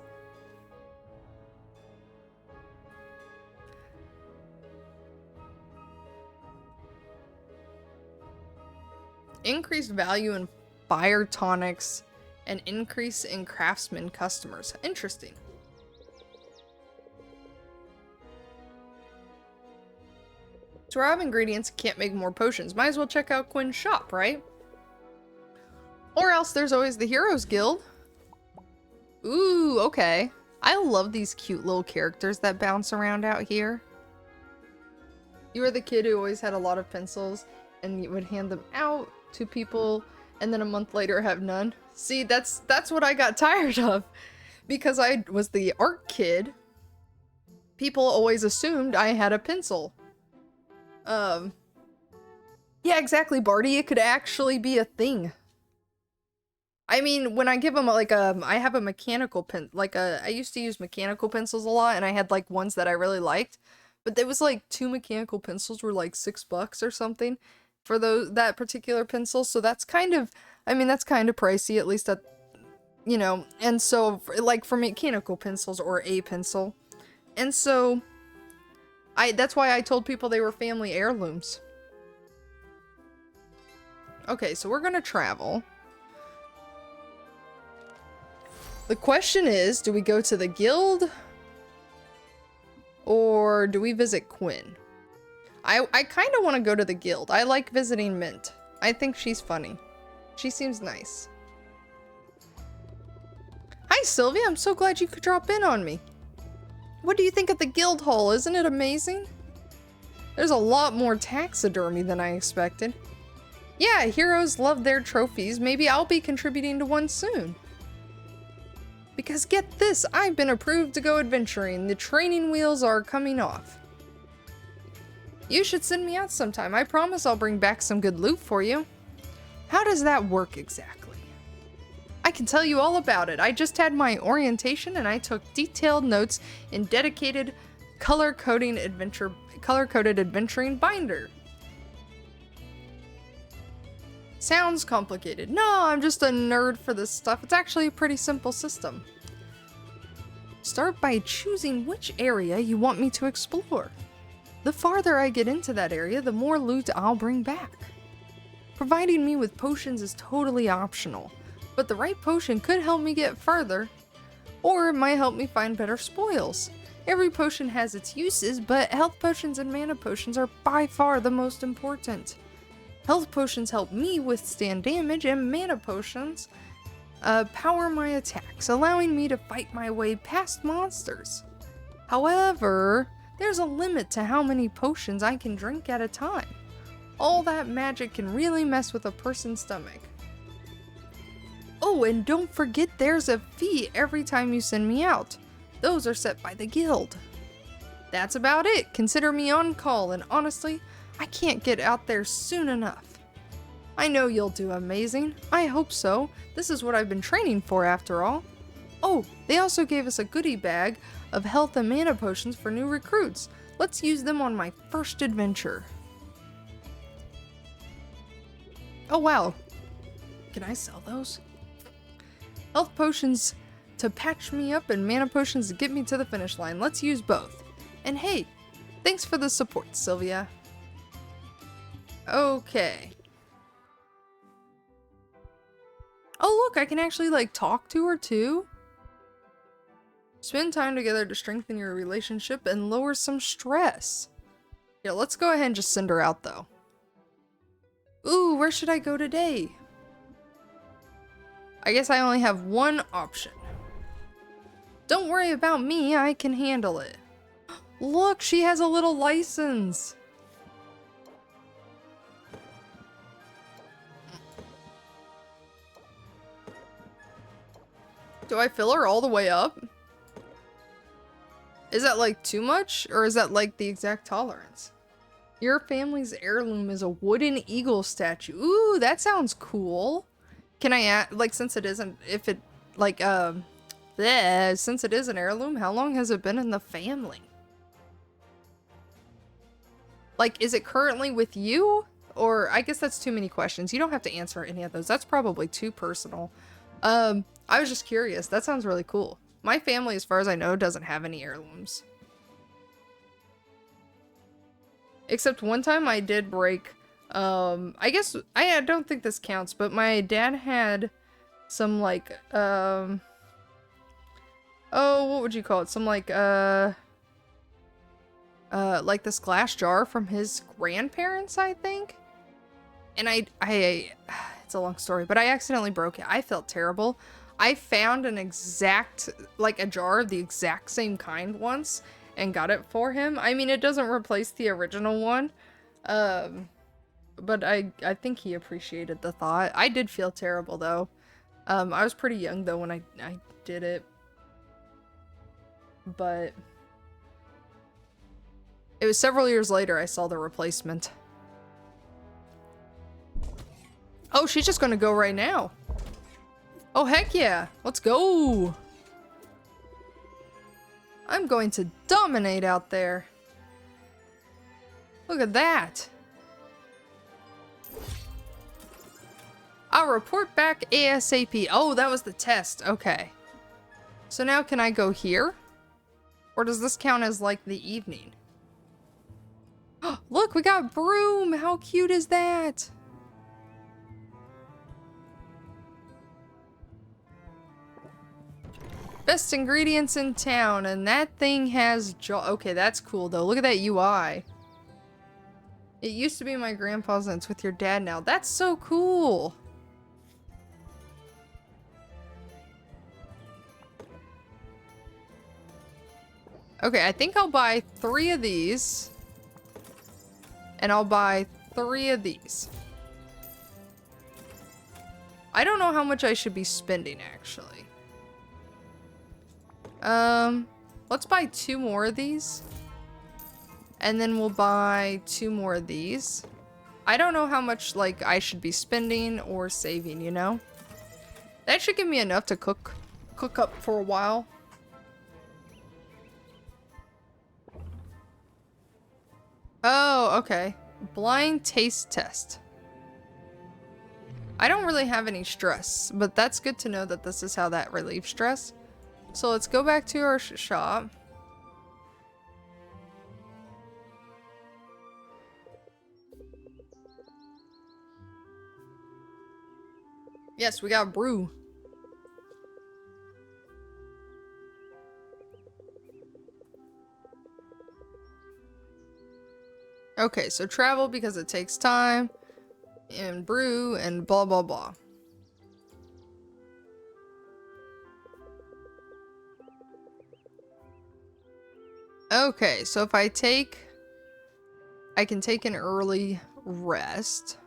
Increased value in fire tonics and increase in craftsman customers. Interesting. So we're out of ingredients, can't make more potions. Might as well check out Quinn's shop, right? Or else there's always the Heroes Guild. Ooh, okay. I love these cute little characters that bounce around out here. You were the kid who always had a lot of pencils and you would hand them out to people and then a month later have none. See, that's what I got tired of. Because I was the art kid, people always assumed I had a pencil. Yeah, exactly, Barty. It could actually be a thing. I mean, when I give them like I have a mechanical pen, I used to use mechanical pencils a lot, and I had like ones that I really liked, but there was like 2 mechanical pencils were like $6 or something for that particular pencil. So that's kind of, I mean, that's kind of pricey, at least at, you know. And so like for mechanical pencils or a pencil, and so that's why I told people they were family heirlooms. Okay, so we're gonna travel. The question is, do we go to the guild? Or do we visit Quinn? I kind of want to go to the guild. I like visiting Mint. I think she's funny. She seems nice. Hi, Sylvia. I'm so glad you could drop in on me. What do you think of the guild hall? Isn't it amazing? There's a lot more taxidermy than I expected. Yeah, heroes love their trophies. Maybe I'll be contributing to one soon. Because get this, I've been approved to go adventuring. The training wheels are coming off. You should send me out sometime. I promise I'll bring back some good loot for you. How does that work exactly? I can tell you all about it. I just had my orientation and I took detailed notes in dedicated color-coded adventuring binder. Sounds complicated. No, I'm just a nerd for this stuff. It's actually a pretty simple system. Start by choosing which area you want me to explore. The farther I get into that area, the more loot I'll bring back. Providing me with potions is totally optional, but the right potion could help me get further, or it might help me find better spoils. Every potion has its uses, but health potions and mana potions are by far the most important. Health potions help me withstand damage, and mana potions power my attacks, allowing me to fight my way past monsters. However, there's a limit to how many potions I can drink at a time. All that magic can really mess with a person's stomach. Oh, and don't forget there's a fee every time you send me out. Those are set by the guild. That's about it. Consider me on call, and honestly, I can't get out there soon enough. I know you'll do amazing. I hope so. This is what I've been training for after all. Oh, they also gave us a goodie bag of health and mana potions for new recruits. Let's use them on my first adventure. Oh wow. Can I sell those? Health potions to patch me up and mana potions to get me to the finish line. Let's use both. And hey, thanks for the support, Sylvia. Okay. Oh look, I can actually like talk to her too. Spend time together to strengthen your relationship and lower some stress. Yeah, let's go ahead and just send her out though. Ooh, where should I go today? I guess I only have one option. Don't worry about me, I can handle it. Look, she has a little license. Do I fill her all the way up? Is that like too much? Or is that like the exact tolerance? Your family's heirloom is a wooden eagle statue. Ooh, that sounds cool. Can I add, like, since it isn't, if it, like, since it is an heirloom, how long has it been in the family? Like, is it currently with you? Or, I guess that's too many questions. You don't have to answer any of those. That's probably too personal. I was just curious. That sounds really cool. My family, as far as I know, doesn't have any heirlooms. Except one time I did break, I guess, I don't think this counts, but my dad had some, like, oh, what would you call it? Some, like this glass jar from his grandparents, I think? And it's a long story, but I accidentally broke it. I felt terrible. I found an exact, like, a jar of the exact same kind once and got it for him. I mean, it doesn't replace the original one, but I think he appreciated the thought. I did feel terrible, though. I was pretty young, though, when I did it. But it was several years later I saw the replacement. Oh, she's just gonna go right now. Oh, heck yeah. Let's go. I'm going to dominate out there. Look at that. I'll report back ASAP. Oh, that was the test. Okay. So now can I go here? Or does this count as like the evening? Look, we got broom. How cute is that? Best ingredients in town, and that thing has okay, that's cool though. Look at that UI. It used to be my grandpa's and it's with your dad now. That's so cool. Okay, I think I'll buy 3 of these. And I'll buy 3 of these. I don't know how much I should be spending, actually. Let's buy 2 more of these. And then we'll buy 2 more of these. I don't know how much, like, I should be spending or saving, you know? That should give me enough to cook up for a while. Oh, okay. Blind taste test. I don't really have any stress, but that's good to know that this is how that relieves stress. So let's go back to our shop. Yes, we got brew. Okay, so travel because it takes time, and brew, and blah blah blah. Okay, so if I can take an early rest.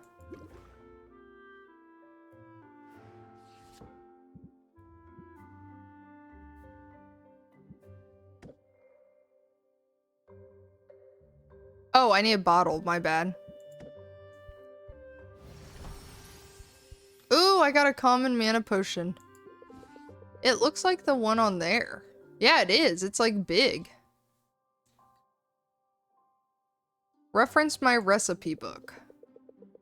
Oh, I need a bottle, my bad. Ooh, I got a common mana potion. It looks like the one on there. Yeah, it is. It's like big. Reference my recipe book.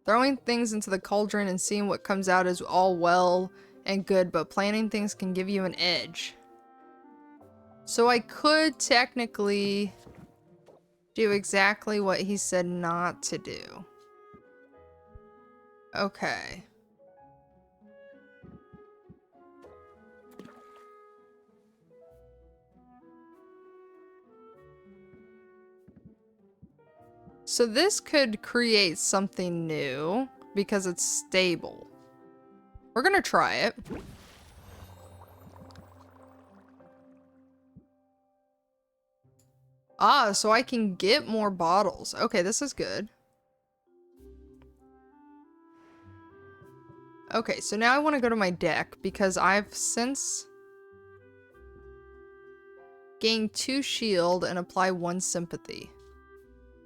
Throwing things into the cauldron and seeing what comes out is all well and good, but planning things can give you an edge. So I could technically do exactly what he said not to do. Okay. So this could create something new because it's stable. We're gonna try it. Ah, so I can get more bottles. Okay, this is good. Okay, so now I want to go to my deck because I've since gained 2 shield and apply 1 sympathy.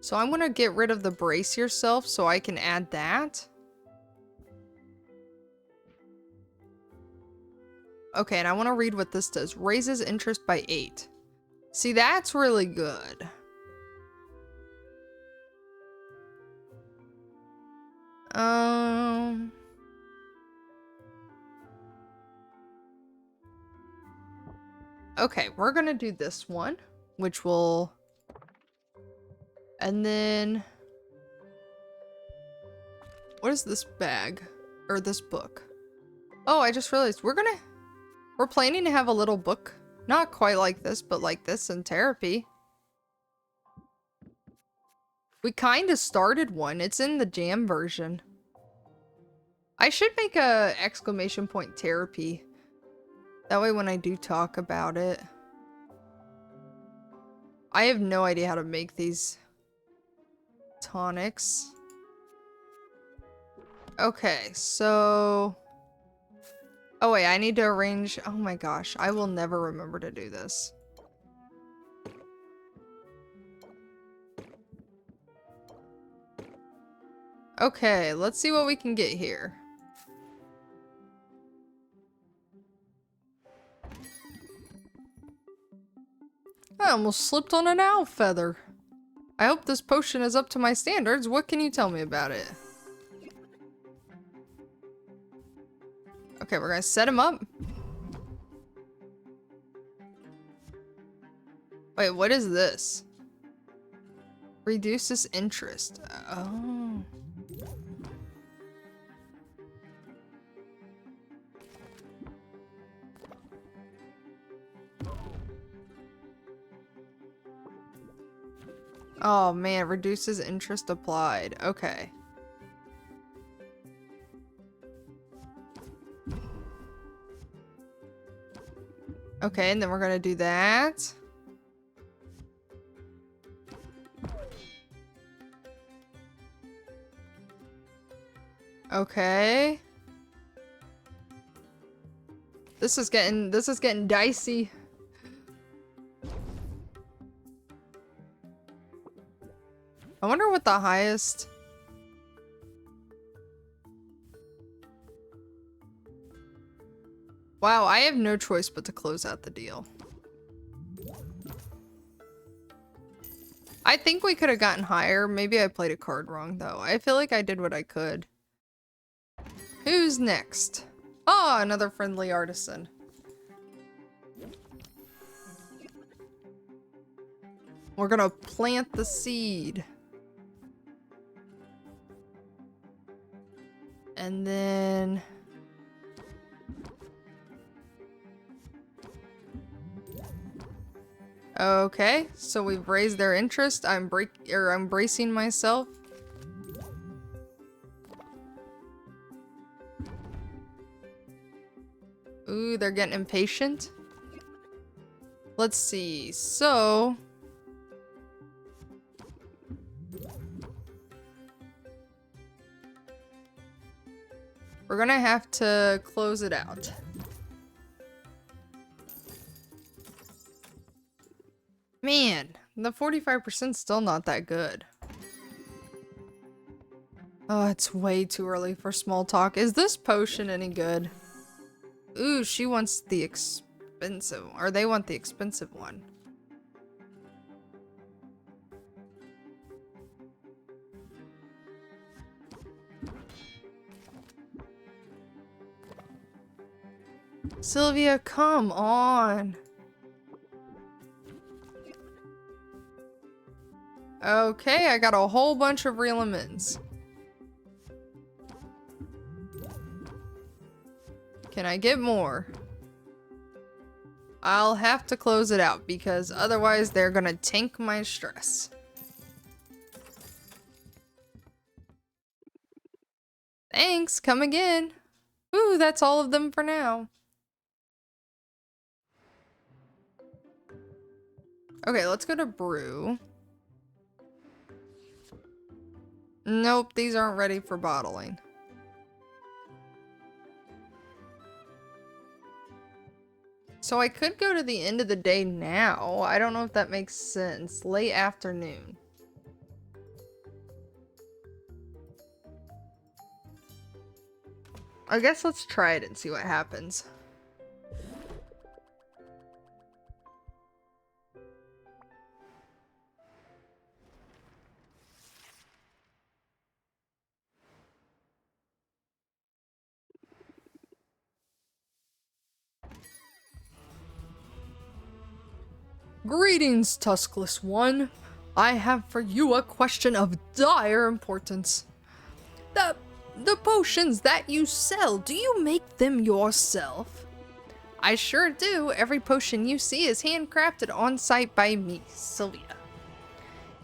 So I'm gonna get rid of the brace yourself so I can add that. Okay, and I want to read what this does. Raises interest by 8. See, that's really good. Okay, we're gonna do this one, which will... And then... What is this bag? Or this book? Oh, I just realized we're planning to have a little book. Not quite like this, but like this in therapy. We kind of started one. It's in the jam version. I should make a exclamation point therapy. That way when I do talk about it. I have no idea how to make these tonics. Okay, so... Oh wait, I need to arrange... Oh my gosh, I will never remember to do this. Okay, let's see what we can get here. I almost slipped on an owl feather. I hope this potion is up to my standards. What can you tell me about it? Okay, we're gonna set him up. Wait, what is this? Reduces interest. Oh. Oh man, reduces interest applied. Okay. Okay, and then we're gonna do that. Okay. This is getting dicey. I wonder what the highest... Wow, I have no choice but to close out the deal. I think we could have gotten higher. Maybe I played a card wrong, though. I feel like I did what I could. Who's next? Oh, another friendly artisan. We're gonna plant the seed. And then... Okay, so we've raised their interest. I'm bracing myself. Ooh, they're getting impatient. Let's see. So... we're gonna have to close it out. Man, the 45% still not that good. Oh, it's way too early for small talk. Is this potion any good? Ooh, she wants the expensive, or they want the expensive one. Sylvia, come on. Okay, I got a whole bunch of real amends. Can I get more? I'll have to close it out because otherwise they're gonna tank my stress. Thanks, come again. Ooh, that's all of them for now. Okay, let's go to brew. Nope, these aren't ready for bottling. So I could go to the end of the day now. I don't know if that makes sense. Late afternoon. I guess let's try it and see what happens. Greetings, Tuskless One. I have for you a question of dire importance. The potions that you sell, do you make them yourself? I sure do. Every potion you see is handcrafted on site by me, Sylvia.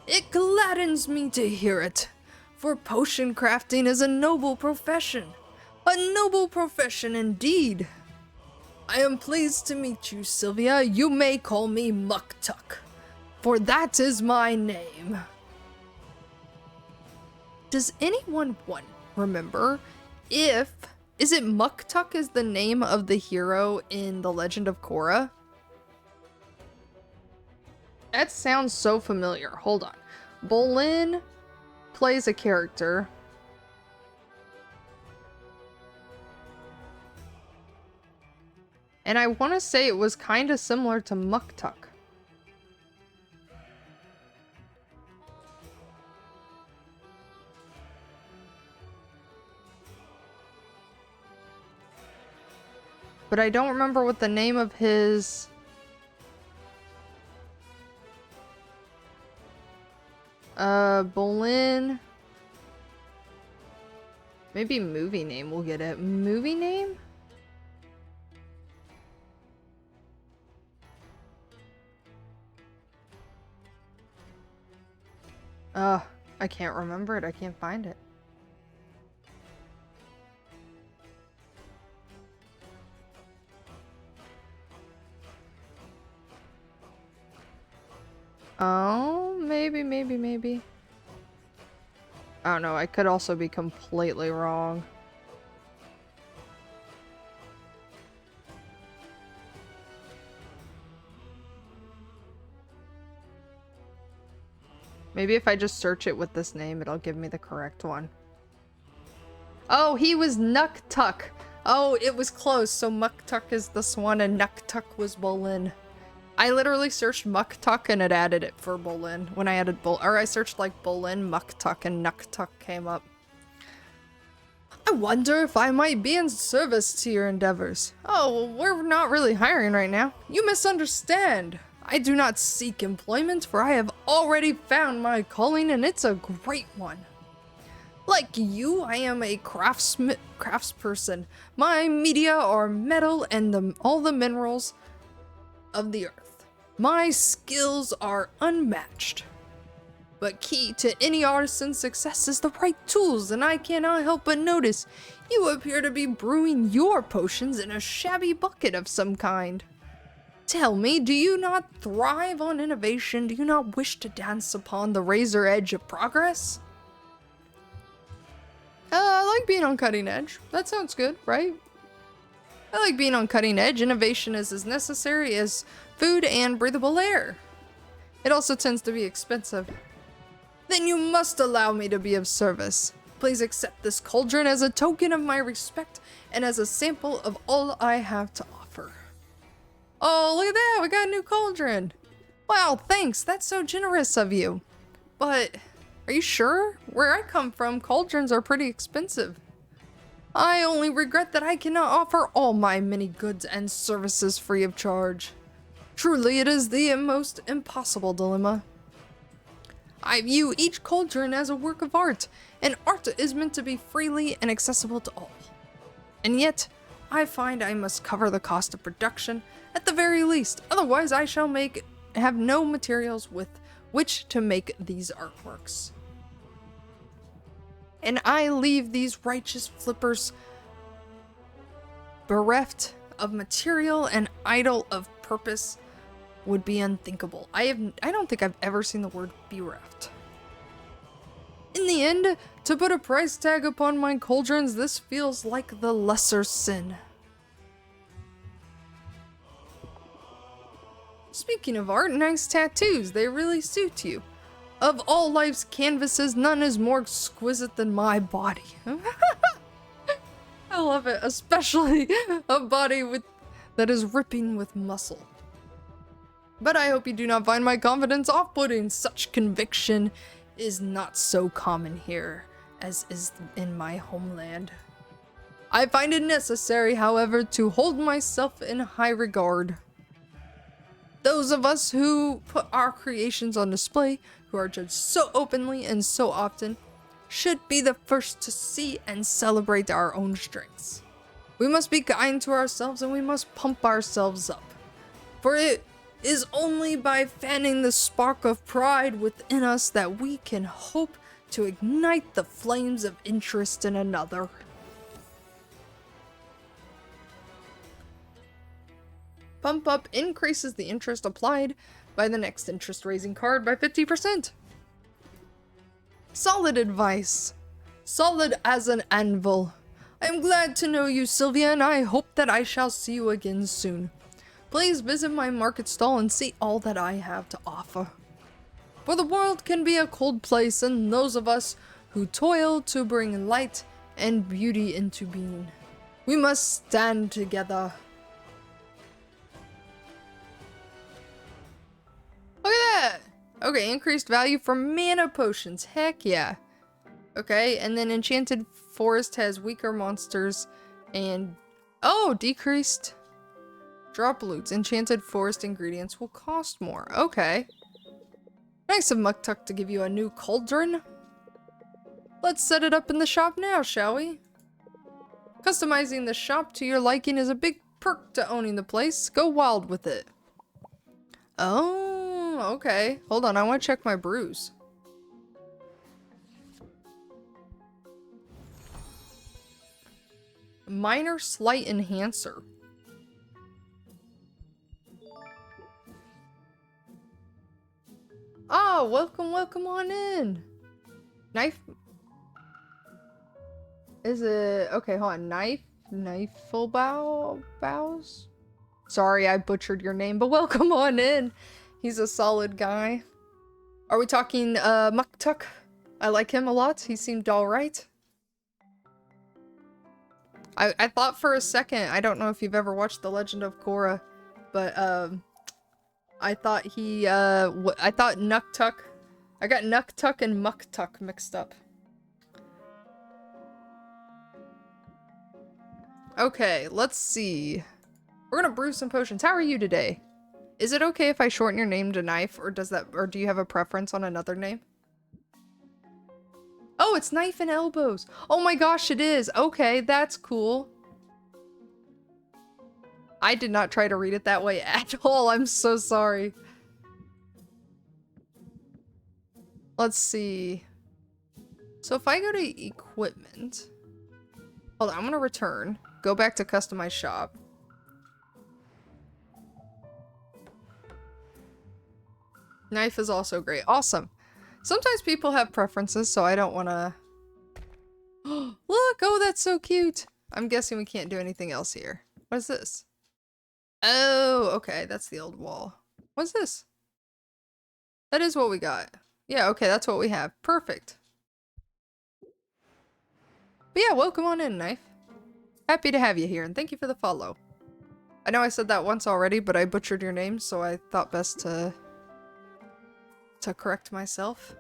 It gladdens me to hear it, for potion crafting is a noble profession. A noble profession indeed. I am pleased to meet you, Sylvia. You may call me Muktuk, for that is my name. Does anyone remember if... Is it Muktuk is the name of the hero in The Legend of Korra? That sounds so familiar. Hold on. Bolin plays a character. And I want to say it was kind of similar to Muktuk. But I don't remember what the name of his... Bolin... Maybe movie name will get it. Movie name? I can't remember it. I can't find it. Oh, maybe. I don't know. I could also be completely wrong. Maybe if I just search it with this name, it'll give me the correct one. Oh, he was Nuktuk. Oh, it was close. So Muktuk is this one and Nuktuk was Bolin. I literally searched Muktuk and it added it for Bolin. When I added I searched like Bolin, Muktuk, and Nuktuk came up. I wonder if I might be in service to your endeavors. Oh, well, we're not really hiring right now. You misunderstand. I do not seek employment, for I have already found my calling, and it's a great one. Like you, I am a craftsperson. My media are metal and all the minerals of the earth. My skills are unmatched. But key to any artisan's success is the right tools, and I cannot help but notice you appear to be brewing your potions in a shabby bucket of some kind. Tell me, do you not thrive on innovation? Do you not wish to dance upon the razor edge of progress? I like being on cutting edge. That sounds good, right? I like being on cutting edge. Innovation is as necessary as food and breathable air. It also tends to be expensive. Then you must allow me to be of service. Please accept this cauldron as a token of my respect and as a sample of all I have to offer. Oh, look at that! We got a new cauldron! Wow, thanks! That's so generous of you. But, are you sure? Where I come from, cauldrons are pretty expensive. I only regret that I cannot offer all my many goods and services free of charge. Truly, it is the most impossible dilemma. I view each cauldron as a work of art, and art is meant to be freely and accessible to all. And yet, I find I must cover the cost of production at the very least, otherwise I shall have no materials with which to make these artworks. And I leave these righteous flippers bereft of material and idle of purpose would be unthinkable. I don't think I've ever seen the word bereft. In the end, to put a price tag upon my cauldrons, this feels like the lesser sin. Speaking of art, nice tattoos, they really suit you. Of all life's canvases, none is more exquisite than my body. I love it, especially a body that is ripping with muscle. But I hope you do not find my confidence off-putting. Such conviction is not so common here as is in my homeland. I find it necessary, however, to hold myself in high regard. Those of us who put our creations on display, who are judged so openly and so often, should be the first to see and celebrate our own strengths. We must be kind to ourselves and we must pump ourselves up. For it is only by fanning the spark of pride within us that we can hope to ignite the flames of interest in another. Pump up increases the interest applied by the next interest-raising card by 50%. Solid advice. Solid as an anvil. I am glad to know you, Sylvia, and I hope that I shall see you again soon. Please visit my market stall and see all that I have to offer. For the world can be a cold place, and those of us who toil to bring light and beauty into being, we must stand together. Look at that! Okay, increased value for mana potions. Heck yeah. Okay, and then Enchanted Forest has weaker monsters and... oh, decreased drop loots. Enchanted Forest ingredients will cost more. Okay. Nice of Muktuk to give you a new cauldron. Let's set it up in the shop now, shall we? Customizing the shop to your liking is a big perk to owning the place. Go wild with it. Oh, okay. Hold on, I want to check my brews. Minor Slight Enhancer. Oh, welcome on in. Knife. Is it okay? Hold on. Knifeful bows. Sorry, I butchered your name, but welcome on in. He's a solid guy. Are we talking Muktuk? I like him a lot. He seemed all right. I thought for a second. I don't know if you've ever watched The Legend of Korra, but I thought I thought Nuktuk. I got Nuktuk and Muktuk mixed up. Okay, let's see. We're gonna brew some potions. How are you today? Is it okay if I shorten your name to Knife, or do you have a preference on another name? Oh, it's Knife and Elbows. Oh my gosh, it is. Okay, that's cool. I did not try to read it that way at all. I'm so sorry. Let's see. So if I go to equipment, hold on, I'm gonna return. Go back to customize shop. Knife is also great. Awesome. Sometimes people have preferences, so I don't want to... Look! Oh, that's so cute! I'm guessing we can't do anything else here. What is this? Oh, okay. That's the old wall. What's this? That is what we got. Yeah, okay. That's what we have. Perfect. But yeah, welcome on in, Knife. Happy to have you here, and thank you for the follow. I know I said that once already, but I butchered your name, so I thought best to correct myself.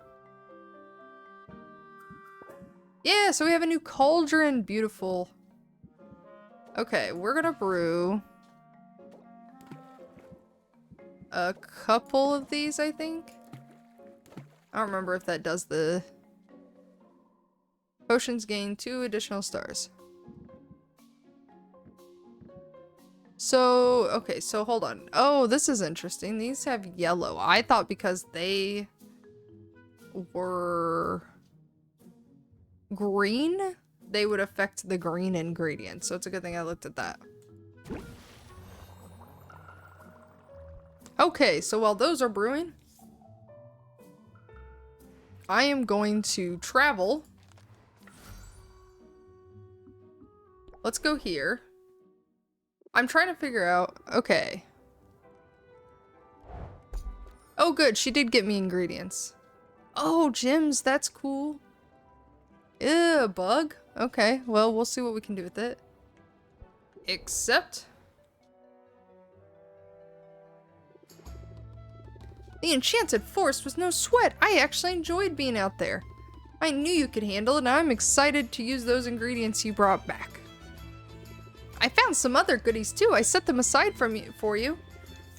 Yeah, so we have a new cauldron. Beautiful. Okay, we're gonna brew a couple of these, I think. I don't remember if that does the... Potions gain 2 additional stars. So, okay, so hold on. Oh, this is interesting. These have yellow. I thought because they were green, they would affect the green ingredients. So it's a good thing I looked at that. Okay, so while those are brewing, I am going to travel. Let's go here. I'm trying to figure out... Okay. Oh, good. She did get me ingredients. Oh, gems. That's cool. Ew, bug. Okay, well, we'll see what we can do with it. Except... The enchanted forest was no sweat. I actually enjoyed being out there. I knew you could handle it, and I'm excited to use those ingredients you brought back. I found some other goodies too. I set them aside for you.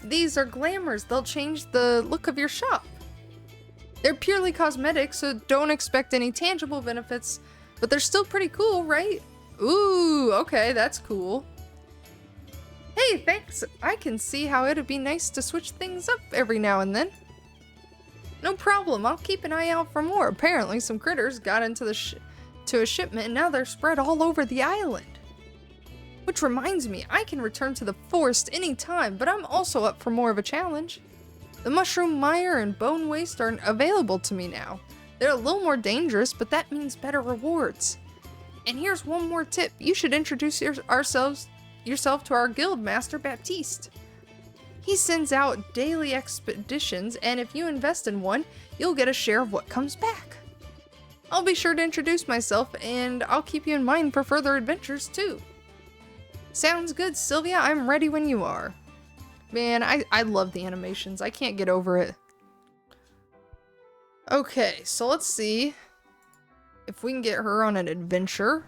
These are glamours. They'll change the look of your shop. They're purely cosmetic, so don't expect any tangible benefits, but they're still pretty cool, right? Ooh, okay, that's cool. Hey, thanks. I can see how it'd be nice to switch things up every now and then. No problem. I'll keep an eye out for more. Apparently, some critters got into a shipment, and now they're spread all over the island. Which reminds me, I can return to the forest anytime, but I'm also up for more of a challenge. The mushroom mire and bone waste are available to me now. They're a little more dangerous, but that means better rewards. And here's one more tip. You should introduce yourself to our guild master, Baptiste. He sends out daily expeditions, and if you invest in one, you'll get a share of what comes back. I'll be sure to introduce myself, and I'll keep you in mind for further adventures too. Sounds good, Sylvia. I'm ready when you are. Man, I love the animations. I can't get over it. Okay, so let's see if we can get her on an adventure.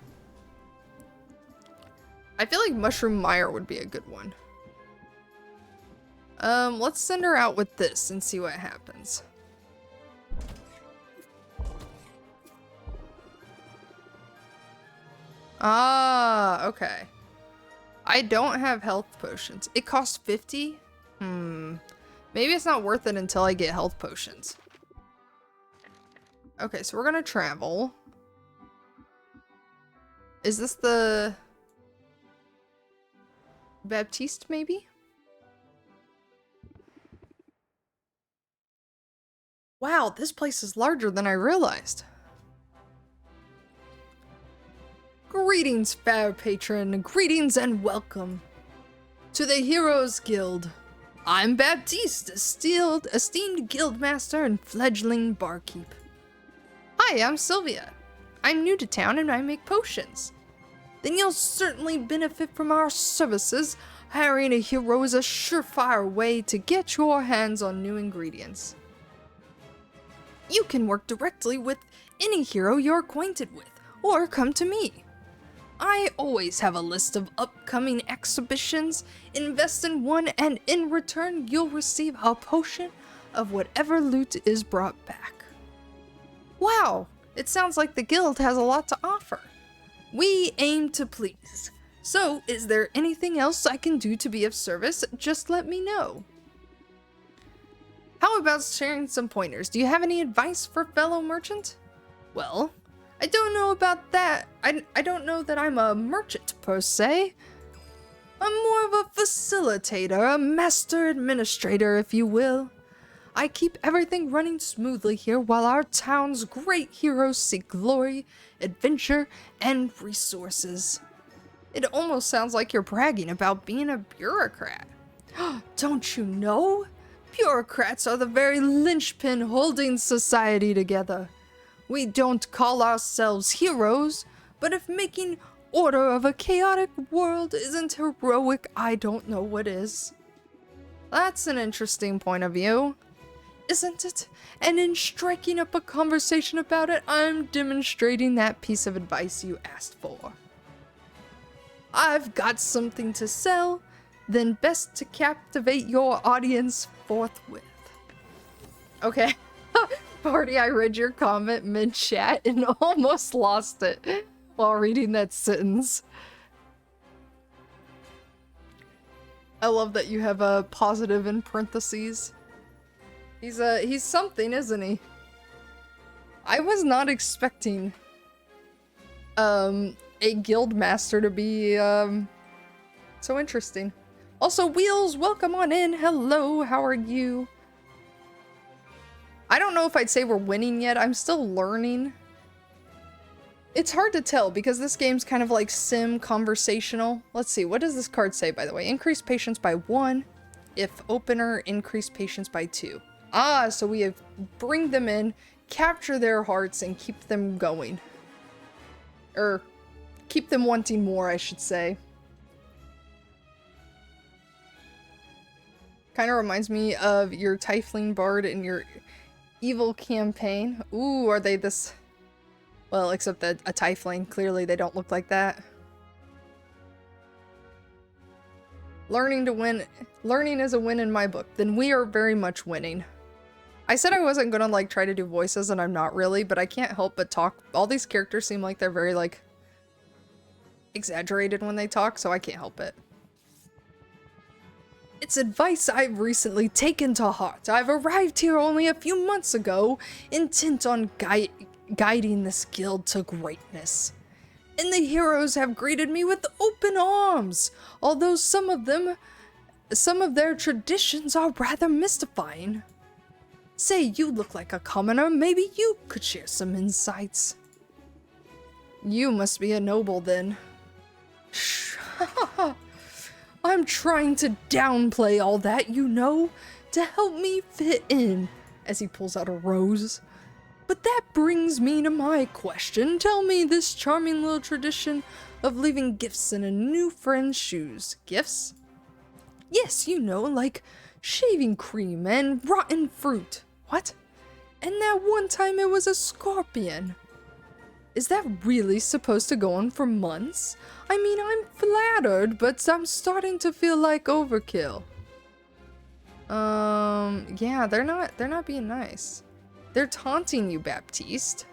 I feel like Mushroom Mire would be a good one. Let's send her out with this and see what happens. Ah, okay. I don't have health potions. It costs 50? Maybe it's not worth it until I get health potions. Okay, so we're gonna travel. Is this the... Baptiste, maybe? Wow, this place is larger than I realized. Greetings, fair patron. Greetings and welcome to the Heroes Guild. I'm Baptiste, esteemed guildmaster and fledgling barkeep. Hi, I'm Sylvia. I'm new to town and I make potions. Then you'll certainly benefit from our services. Hiring a hero is a surefire way to get your hands on new ingredients. You can work directly with any hero you're acquainted with, or come to me. I always have a list of upcoming exhibitions. Invest in one, and in return, you'll receive a potion of whatever loot is brought back. Wow, it sounds like the guild has a lot to offer. We aim to please. So, is there anything else I can do to be of service? Just let me know. How about sharing some pointers? Do you have any advice for fellow merchant? Well, I don't know about that. I don't know that I'm a merchant per se. I'm more of a facilitator, a master administrator, if you will. I keep everything running smoothly here while our town's great heroes seek glory, adventure, and resources. It almost sounds like you're bragging about being a bureaucrat. Don't you know? Bureaucrats are the very linchpin holding society together. We don't call ourselves heroes, but if making order of a chaotic world isn't heroic, I don't know what is. That's an interesting point of view, isn't it? And in striking up a conversation about it, I'm demonstrating that piece of advice you asked for. I've got something to sell, then best to captivate your audience forthwith. Okay. Party, I read your comment mid-chat and almost lost it while reading that sentence. I love that you have a positive in parentheses. He's something, isn't he? I was not expecting a guild master to be so interesting. Also, Wheels, welcome on in. Hello, how are you? I don't know if I'd say we're winning yet. I'm still learning. It's hard to tell because this game's kind of like sim conversational. Let's see, what does this card say, by the way? Increase patience by 1. If opener, increase patience by 2. Ah, so we have bring them in, capture their hearts, and keep them going. Or keep them wanting more, I should say. Kind of reminds me of your Tiefling Bard in your evil campaign. Ooh, are they this... Well, except that a Tiefling, clearly they don't look like that. Learning to win. Learning is a win in my book. Then we are very much winning. I said I wasn't gonna, like, try to do voices, and I'm not really, but I can't help but talk. All these characters seem like they're very, like, exaggerated when they talk, so I can't help it. It's advice I've recently taken to heart. I've arrived here only a few months ago, intent on guiding this guild to greatness. And the heroes have greeted me with open arms, although some of their traditions are rather mystifying. Say, you look like a commoner, maybe you could share some insights. You must be a noble then. Shh. I'm trying to downplay all that, you know, to help me fit in, as he pulls out a rose. But that brings me to my question. Tell me this charming little tradition of leaving gifts in a new friend's shoes. Gifts? Yes, you know, like shaving cream and rotten fruit. What? And that one time it was a scorpion. Is that really supposed to go on for months? I mean, I'm flattered, but I'm starting to feel like overkill. Yeah, they're not being nice. They're taunting you, Baptiste.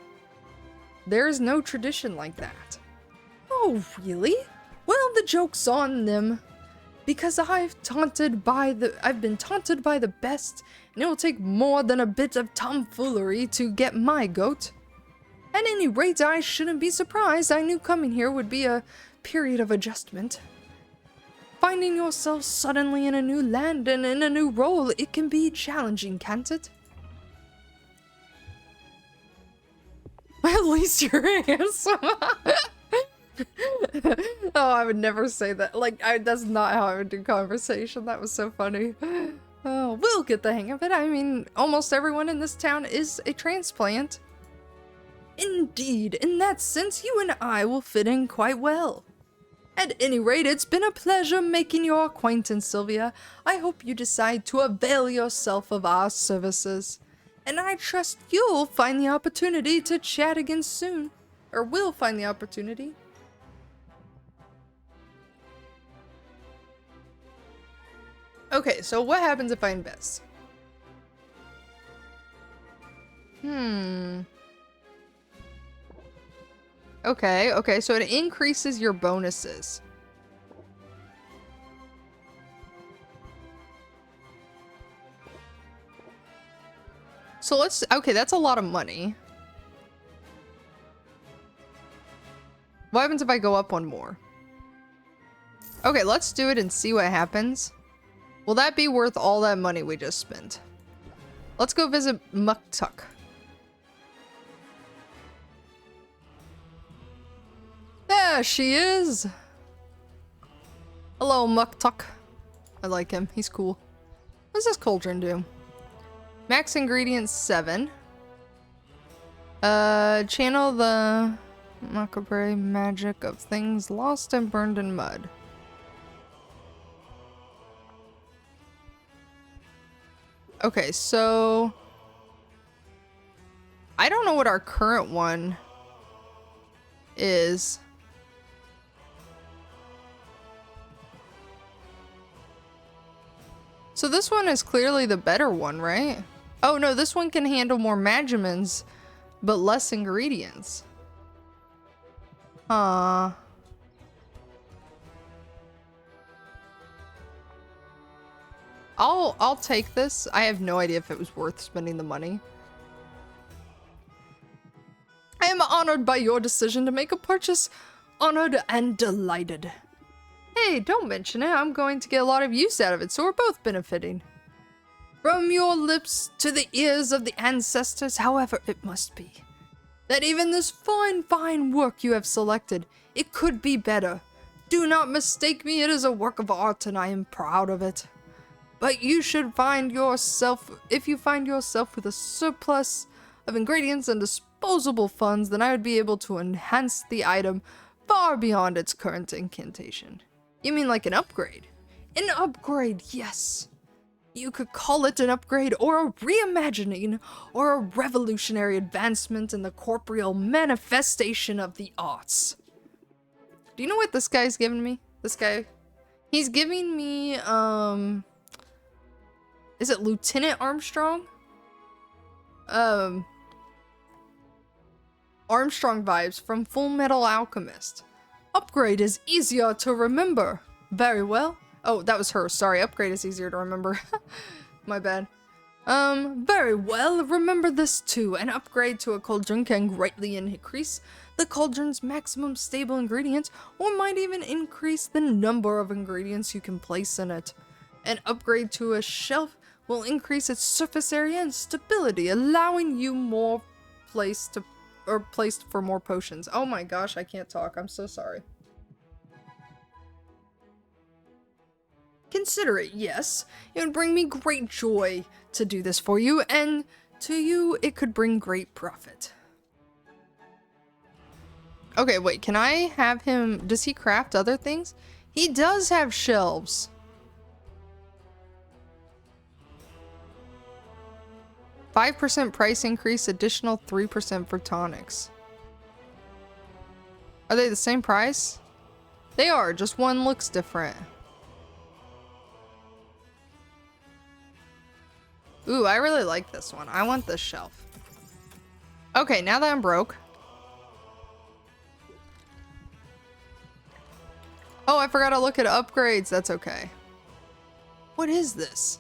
There's no tradition like that. Oh, really? Well, the joke's on them. Because I've been taunted by the best, and it will take more than a bit of tomfoolery to get my goat. At any rate, I shouldn't be surprised. I knew coming here would be a period of adjustment. Finding yourself suddenly in a new land and in a new role, it can be challenging, can't it? At least you're handsome. Oh, I would never say that. Like, that's not how I would do conversation. That was so funny. Oh, we'll get the hang of it. I mean, almost everyone in this town is a transplant. Indeed, in that sense, you and I will fit in quite well. At any rate, it's been a pleasure making your acquaintance, Sylvia. I hope you decide to avail yourself of our services. And I trust you'll find the opportunity to chat again soon. Or will find the opportunity. Okay, so what happens if I invest? Okay, so it increases your bonuses. So okay, that's a lot of money. What happens if I go up one more? Okay, let's do it and see what happens. Will that be worth all that money we just spent? Let's go visit Muktuk. There she is! Hello, Muktuk. I like him. He's cool. What does this cauldron do? Max ingredients 7. Channel the macabre magic of things lost and burned in mud. Okay, so I don't know what our current one is. So this one is clearly the better one, right? Oh no, this one can handle more magimens, but less ingredients. I'll take this. I have no idea if it was worth spending the money. I am honored by your decision to make a purchase. Honored and delighted. Hey, don't mention it. I'm going to get a lot of use out of it, so we're both benefiting. From your lips to the ears of the ancestors, however it must be, that even this fine work you have selected, it could be better. Do not mistake me, it is a work of art and I am proud of it. But you should find yourself, if you find yourself with a surplus of ingredients and disposable funds, then I would be able to enhance the item far beyond its current incantation. You mean like an upgrade? An upgrade, yes. You could call it an upgrade or a reimagining or a revolutionary advancement in the corporeal manifestation of the arts. Do you know what this guy's giving me? This guy? He's giving me, is it Lieutenant Armstrong? Armstrong vibes from Full Metal Alchemist. Upgrade is easier to remember. Very well. Oh, that was her. Sorry, upgrade is easier to remember. My bad. Very well. Remember this too. An upgrade to a cauldron can greatly increase the cauldron's maximum stable ingredients, or might even increase the number of ingredients you can place in it. An upgrade to a shelf will increase its surface area and stability, allowing you more placed for more potions. Oh my gosh, I can't talk. I'm so sorry. Consider it, yes. It would bring me great joy to do this for you, and to you, it could bring great profit. Okay, wait, can I have him... Does he craft other things? He does have shelves. 5% price increase, additional 3% for tonics. Are they the same price? They are, just one looks different. Ooh, I really like this one. I want this shelf. Okay, now that I'm broke. Oh, I forgot to look at upgrades. That's okay. What is this?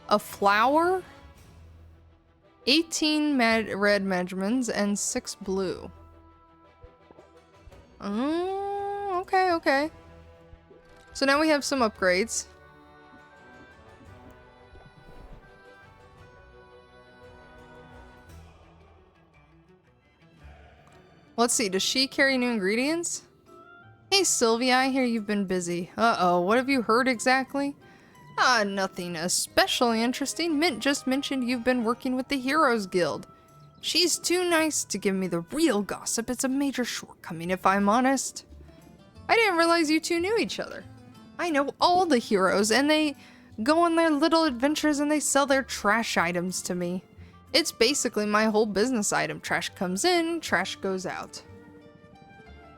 A flower? 18 red magimens and 6 blue. Oh, okay, okay. So now we have some upgrades. Let's see, does she carry new ingredients? Hey Sylvia, I hear you've been busy. Uh-oh, what have you heard exactly? Nothing especially interesting. Mint just mentioned you've been working with the Heroes Guild. She's too nice to give me the real gossip. It's a major shortcoming, if I'm honest. I didn't realize you two knew each other. I know all the heroes, and they go on their little adventures and they sell their trash items to me. It's basically my whole business item. Trash comes in, trash goes out.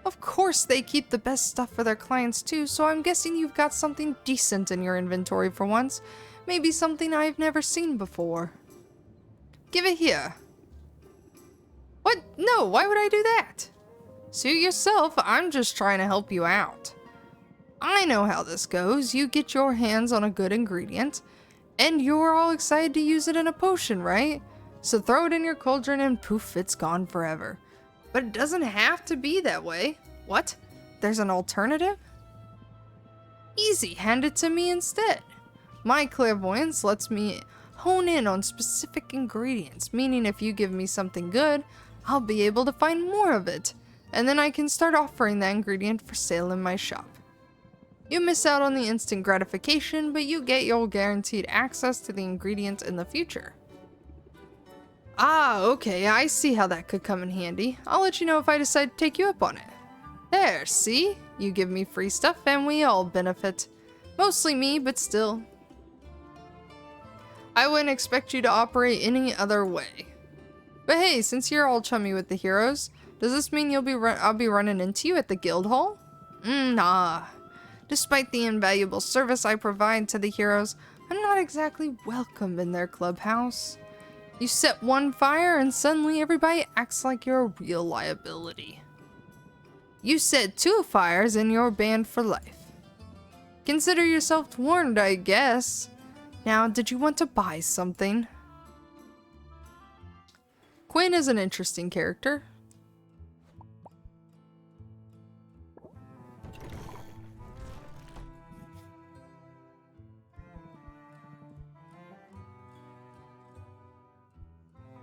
Of course they keep the best stuff for their clients too, so I'm guessing you've got something decent in your inventory for once. Maybe something I've never seen before. Give it here. What? No, why would I do that? Suit yourself, I'm just trying to help you out. I know how this goes. You get your hands on a good ingredient, and you're all excited to use it in a potion, right? So throw it in your cauldron and poof, it's gone forever. But it doesn't have to be that way. What? There's an alternative? Easy, hand it to me instead. My clairvoyance lets me hone in on specific ingredients, meaning if you give me something good, I'll be able to find more of it, and then I can start offering that ingredient for sale in my shop. You miss out on the instant gratification, but you get your guaranteed access to the ingredient in the future. Ah, okay, I see how that could come in handy. I'll let you know if I decide to take you up on it. There, see? You give me free stuff and we all benefit. Mostly me, but still. I wouldn't expect you to operate any other way. But hey, since you're all chummy with the heroes, does this mean I'll be running into you at the guild hall? Nah. Despite the invaluable service I provide to the heroes, I'm not exactly welcome in their clubhouse. You set one fire and suddenly everybody acts like you're a real liability. You set 2 fires and you're banned for life. Consider yourself warned, I guess. Now, did you want to buy something? Quinn is an interesting character.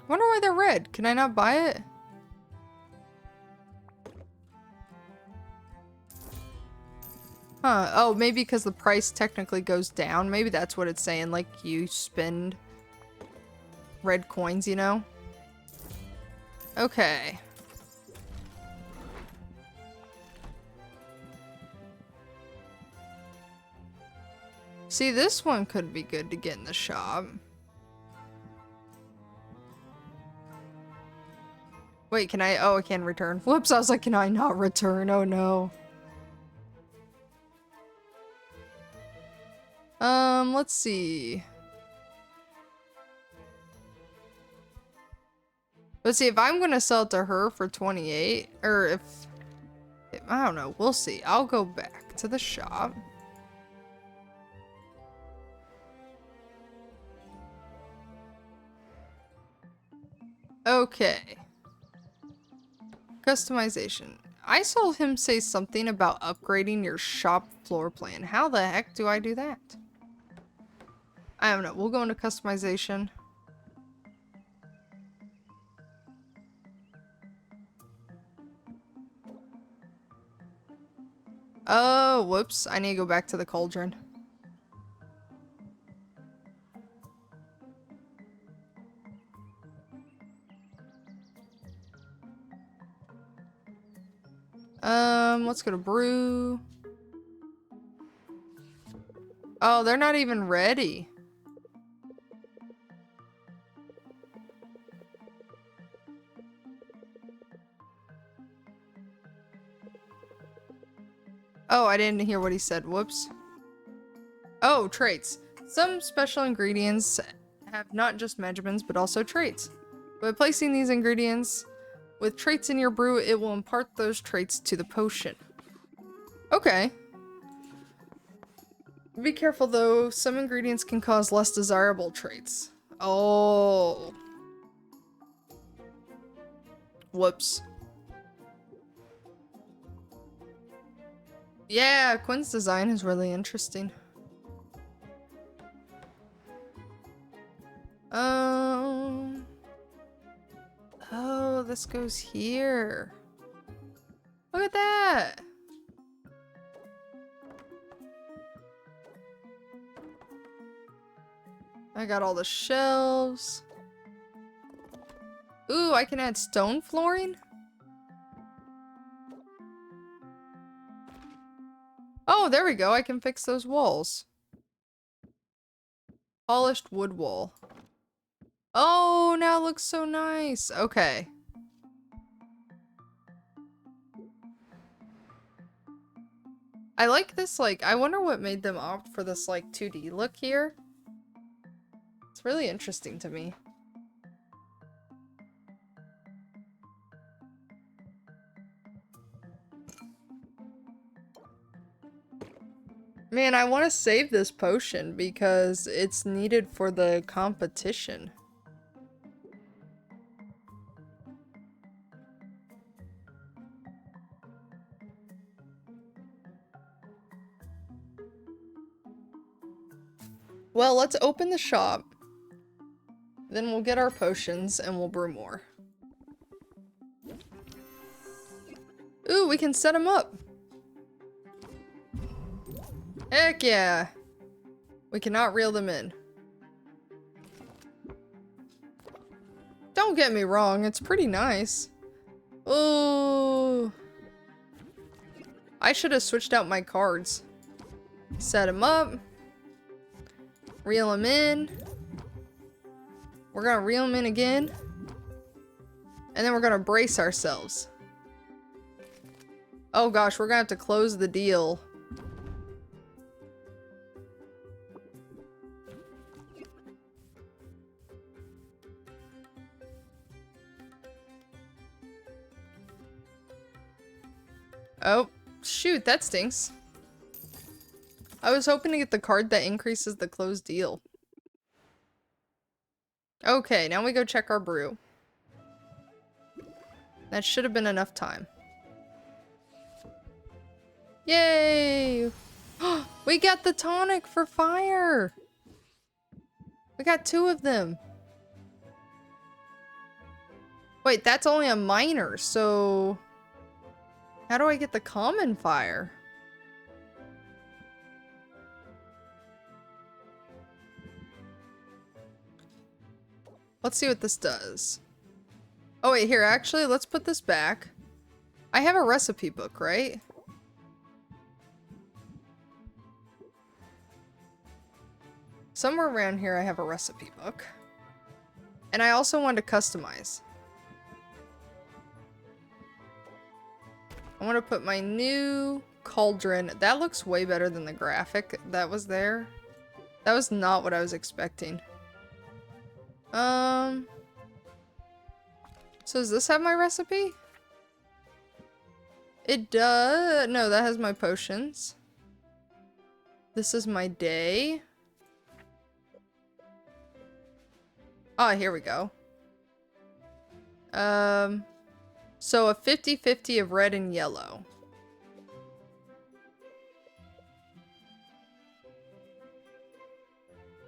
Wonder why they're red. Can I not buy it? Huh. Oh, maybe because the price technically goes down. Maybe that's what it's saying. Like, you spend red coins, you know? Okay. See, this one could be good to get in the shop. Wait, can I? Oh, I can return. Whoops, I was like, can I not return? Oh no. Let's see. Let's see, if I'm gonna sell it to her for 28, or if I don't know, we'll see. I'll go back to the shop. Okay. Customization. I saw him say something about upgrading your shop floor plan. How the heck do I do that? I don't know. We'll go into customization. Oh, whoops. I need to go back to the cauldron. Let's go to brew. Oh, they're not even ready. Oh, I didn't hear what he said. Whoops. Oh, traits. Some special ingredients have not just measurements, but also traits. By placing these ingredients with traits in your brew, it will impart those traits to the potion. Okay. Be careful though, some ingredients can cause less desirable traits. Oh. Whoops. Yeah, Quinn's design is really interesting. Oh, this goes here. Look at that. I got all the shelves. Ooh, I can add stone flooring? Oh, there we go. I can fix those walls. Polished wood wall. Oh, now it looks so nice. Okay. I like this, like, I wonder what made them opt for this, like, 2D look here. It's really interesting to me. Man, I want to save this potion because it's needed for the competition. Well, let's open the shop. Then we'll get our potions and we'll brew more. Ooh, we can set them up. Heck yeah. We cannot reel them in. Don't get me wrong, it's pretty nice. Ooh. I should have switched out my cards. Set them up. Reel them in. We're gonna reel them in again. And then we're gonna brace ourselves. Oh gosh, we're gonna have to close the deal. Oh, shoot, that stinks. I was hoping to get the card that increases the closed deal. Okay, now we go check our brew. That should have been enough time. Yay! We got the tonic for fire! We got 2 of them. Wait, that's only a minor, so... How do I get the common fire? Let's see what this does. Oh wait, here, actually, let's put this back. I have a recipe book, right? Somewhere around here I have a recipe book. And I also want to customize. I want to put my new cauldron. That looks way better than the graphic that was there. That was not what I was expecting. So does this have my recipe? It does. No, that has my potions. This is my day. Ah, here we go. So a 50-50 of red and yellow.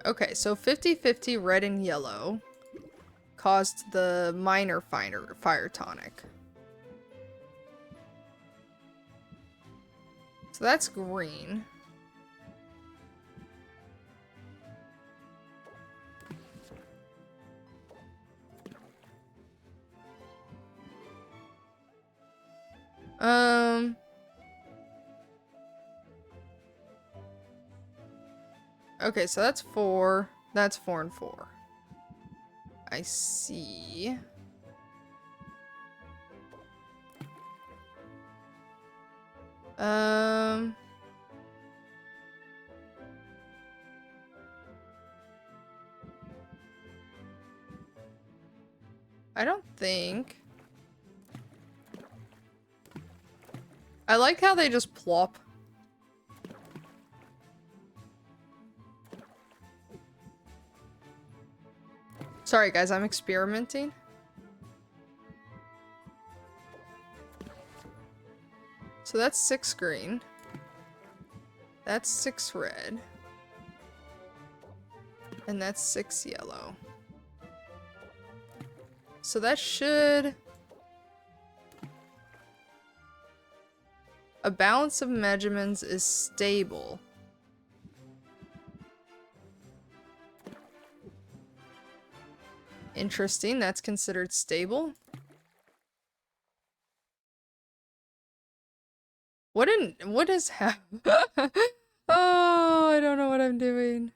Okay, so 50-50 red and yellow caused the minor fire tonic. So that's green. Okay, so that's 4. That's 4 and 4. I see. I don't think. I like how they just plop. Sorry guys, I'm experimenting. So that's 6 green. That's 6 red. And that's 6 yellow. So that should... A balance of measurements is stable. Interesting, that's considered stable. What is Oh, I don't know what I'm doing.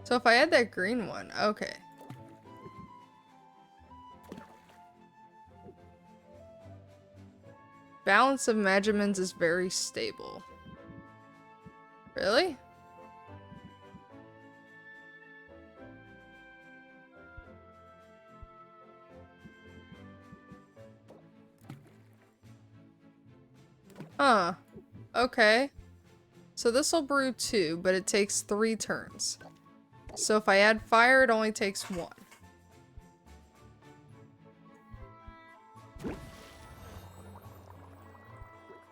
So if I add that green one, okay. Balance of measurements is very stable. Really? Huh. Okay. So this will brew 2, but it takes 3 turns. So if I add fire, it only takes 1.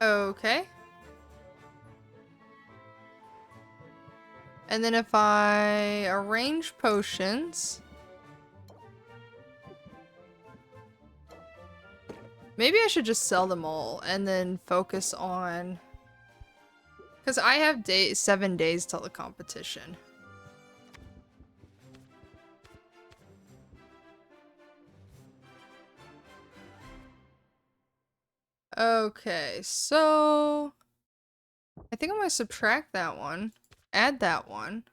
Okay. And then if I arrange potions... Maybe I should just sell them all and then focus on... Because I have 7 days till the competition. Okay, so... I think I'm going to subtract that one. Add that one.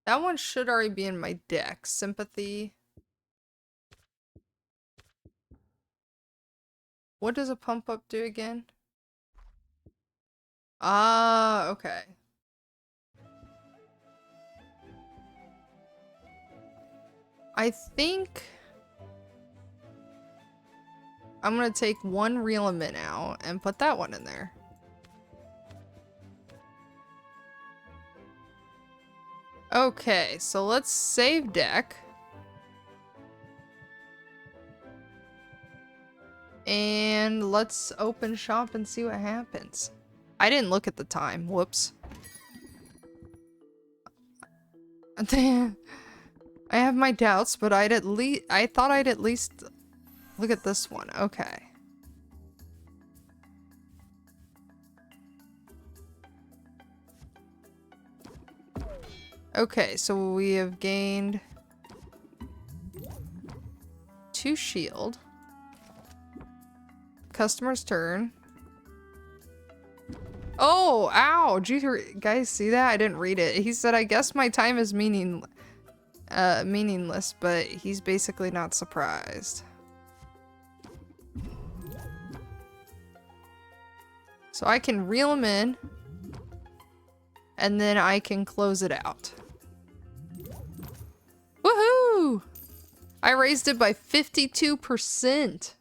That one should already be in my deck. Sympathy. What does a pump up do again? Ah, okay. I think I'm gonna take one reel of mint out and put that one in there. Okay, so let's save deck. And let's open shop and see what happens. I didn't look at the time. Whoops. I have my doubts, but I thought I'd at least look at this one. Okay. Okay, so we have gained 2 shield. Customer's turn. Oh, ow! Did you guys see that? I didn't read it. He said, I guess my time is meaningless, but he's basically not surprised. So I can reel him in, and then I can close it out. Woohoo! I raised it by 52%.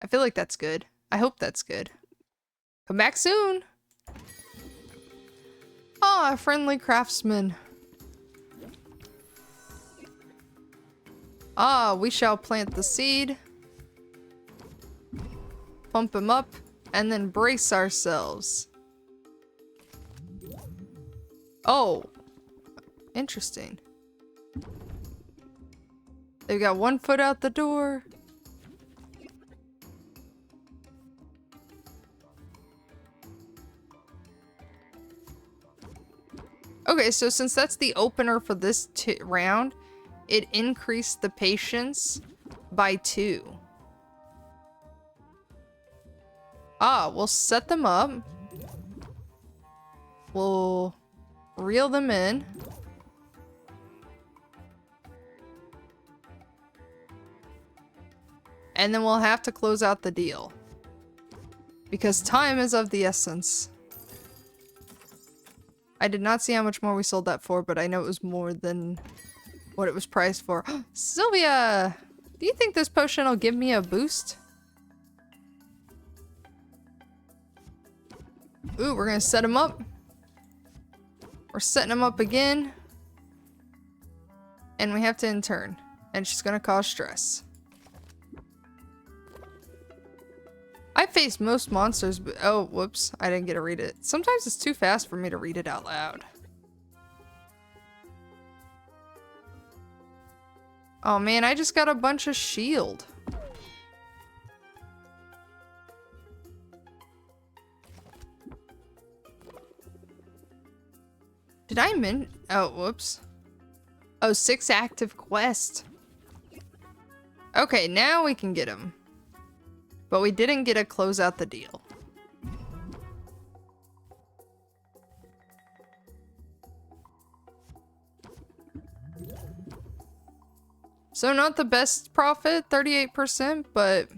I feel like that's good. I hope that's good. Come back soon! Ah, friendly craftsman. Ah, we shall plant the seed. Pump him up, and then brace ourselves. Oh. Interesting. They've got 1 foot out the door. Okay, so since that's the opener for this round, it increased the patience by 2. Ah, we'll set them up. We'll reel them in. And then we'll have to close out the deal. Because time is of the essence. I did not see how much more we sold that for, but I know it was more than what it was priced for. Sylvia! Do you think this potion will give me a boost? Ooh, we're gonna set him up. We're setting him up again. And we have to intern. And she's gonna cause stress. I faced most monsters, but oh, whoops, I didn't get to read it. Sometimes it's too fast for me to read it out loud. Oh man, I just got a bunch of shield. Did I oh, whoops. Oh, 6 active quests. Okay, now we can get him. But we didn't get to close out the deal. So not the best profit, 38%, but...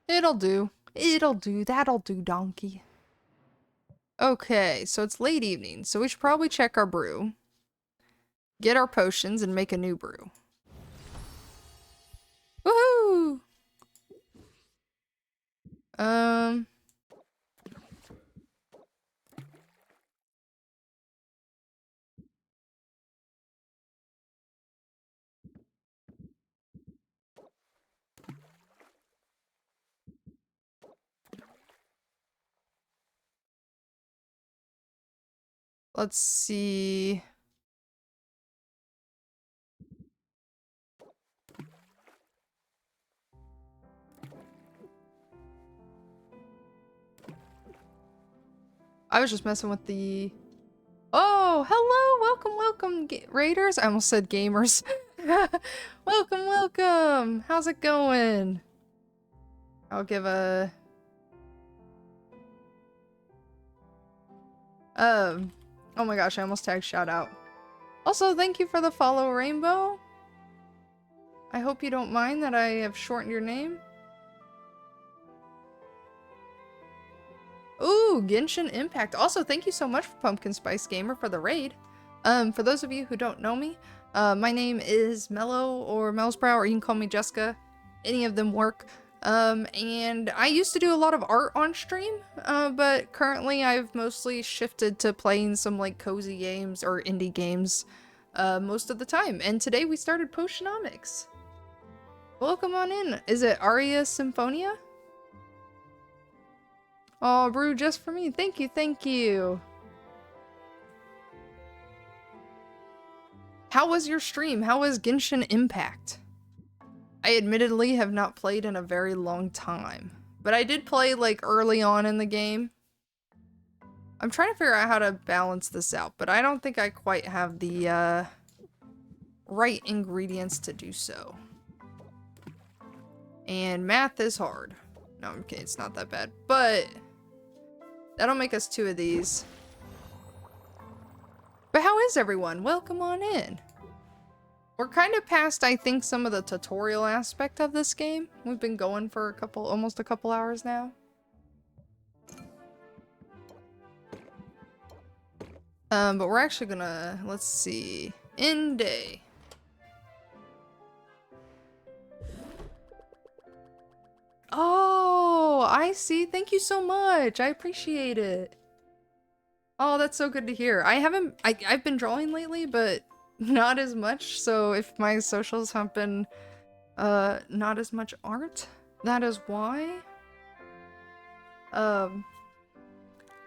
it'll do. It'll do. That'll do, donkey. Okay, so it's late evening, so we should probably check our brew. Get our potions and make a new brew. Woohoo! Let's see. I was just messing with the... Oh, hello! Welcome, welcome, raiders! I almost said gamers. Welcome, welcome! How's it going? I'll give a... oh my gosh, I almost tagged shout out. Also, thank you for the follow, Rainbow. I hope you don't mind that I have shortened your name. Ooh, Genshin Impact. Also, thank you so much, Pumpkin Spice Gamer, for the raid. For those of you who don't know me, my name is Mellow or Melsbrow, or you can call me Jessica. Any of them work. And I used to do a lot of art on stream, but currently I've mostly shifted to playing some like cozy games or indie games, most of the time. And today we started Potionomics. Welcome on in. Is it Aria Symphonia? Oh, brew just for me. Thank you, thank you. How was your stream? How was Genshin Impact? I admittedly have not played in a very long time, but I did play like early on in the game. I'm trying to figure out how to balance this out, but I don't think I quite have the right ingredients to do so. And math is hard. No, okay, it's not that bad, but that'll make us 2 of these. But how is everyone? Welcome on in. We're kind of past, I think, some of the tutorial aspect of this game. We've been going for almost a couple hours now. But we're actually gonna, let's see, end day. Oh, I see. Thank you so much. I appreciate it. Oh, that's so good to hear. I've been drawing lately, but not as much. So if my socials have been, not as much art, that is why.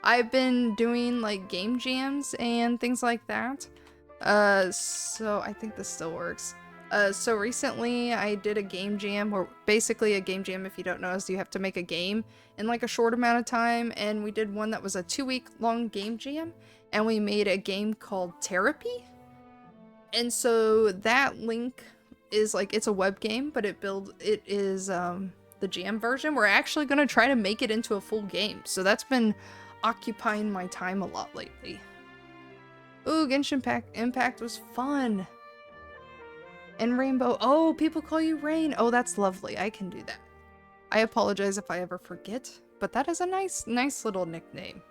I've been doing like game jams and things like that. So I think this still works. So recently I did a game jam, or basically a game jam, if you don't know, is you have to make a game in like a short amount of time, and we did one that was a 2-week long game jam, and we made a game called Therapy. And so that link is like, it's a web game, but it is the jam version. We're actually gonna try to make it into a full game, so that's been occupying my time a lot lately. Ooh, Genshin Impact was fun. And Rainbow. Oh, people call you Rain. Oh, that's lovely. I can do that. I apologize if I ever forget, but that is a nice little nickname.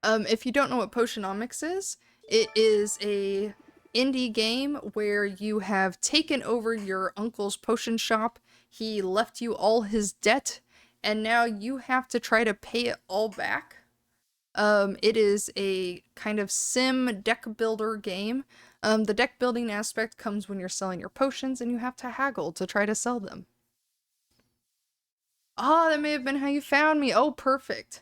If you don't know what Potionomics is, it is a indie game where you have taken over your uncle's potion shop. He left you all his debt, and now you have to try to pay it all back. It is a kind of sim deck builder game. The deck building aspect comes when you're selling your potions and you have to haggle to try to sell them. Ah, that may have been how you found me. Oh, perfect.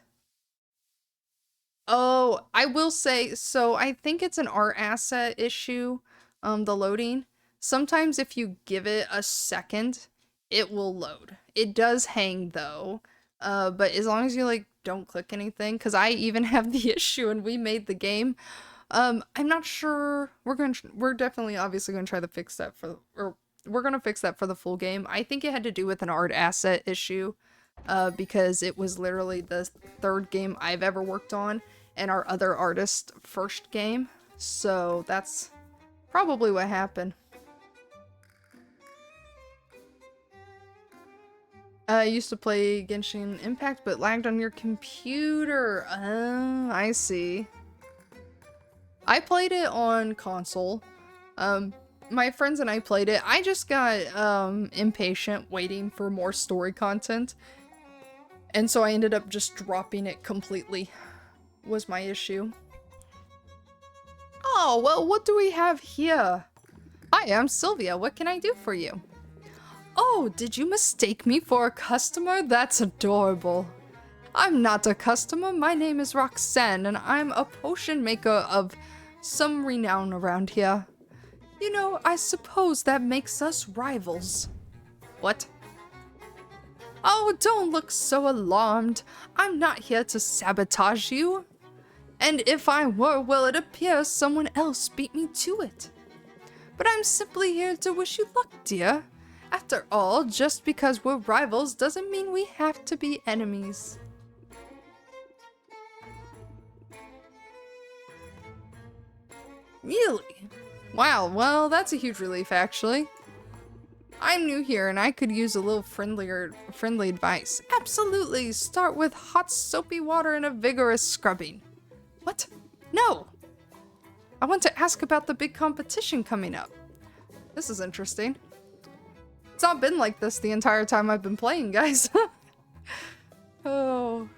Oh, I will say, so I think it's an art asset issue, the loading. Sometimes if you give it a second, it will load. It does hang though, but as long as you like don't click anything, because I even have the issue and we made the game. I'm not sure. We're definitely obviously gonna try to fix that or we're gonna fix that for the full game. I think it had to do with an art asset issue, because it was literally the 3rd game I've ever worked on, and our other artist's first game. So that's probably what happened. I used to play Genshin Impact, but lagged on your computer. Oh, I see. I played it on console. My friends and I played it. I just got impatient waiting for more story content, and so I ended up just dropping it completely, was my issue. Oh, well, what do we have here? Hi, I'm Sylvia. What can I do for you? Oh, did you mistake me for a customer? That's adorable. I'm not a customer. My name is Roxanne, and I'm a potion maker of some renown around here. You know, I suppose that makes us rivals. What? Oh, don't look so alarmed. I'm not here to sabotage you. And if I were, well, it appears someone else beat me to it. But I'm simply here to wish you luck, dear. After all, just because we're rivals doesn't mean we have to be enemies. Really? Wow, well, that's a huge relief, actually. I'm new here and I could use a little friendly advice. Absolutely! Start with hot soapy water and a vigorous scrubbing. What? No! I want to ask about the big competition coming up. This is interesting. It's not been like this the entire time I've been playing, guys. Oh.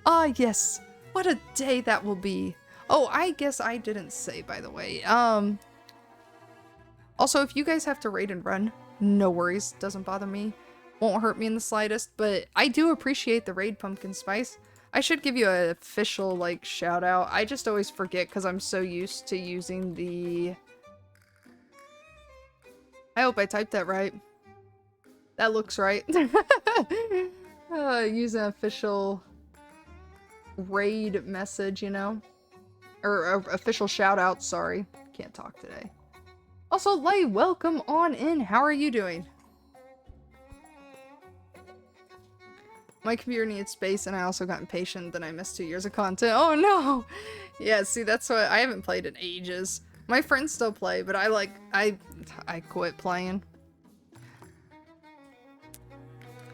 Ah, yes. What a day that will be. Oh, I guess I didn't say, by the way. Also, if you guys have to raid and run, no worries. Doesn't bother me. Won't hurt me in the slightest, but I do appreciate the raid, Pumpkin Spice. I should give you an official, like, shout out. I just always forget because I'm so used to using the... I hope I typed that right. That looks right. Use an official raid message, you know? Or official shout out, sorry. Can't talk today. Also, Lay, welcome on in. How are you doing? My computer needs space and I also got impatient, then I missed 2 years of content. Oh no! Yeah, see, that's why I haven't played in ages. My friends still play, but I quit playing.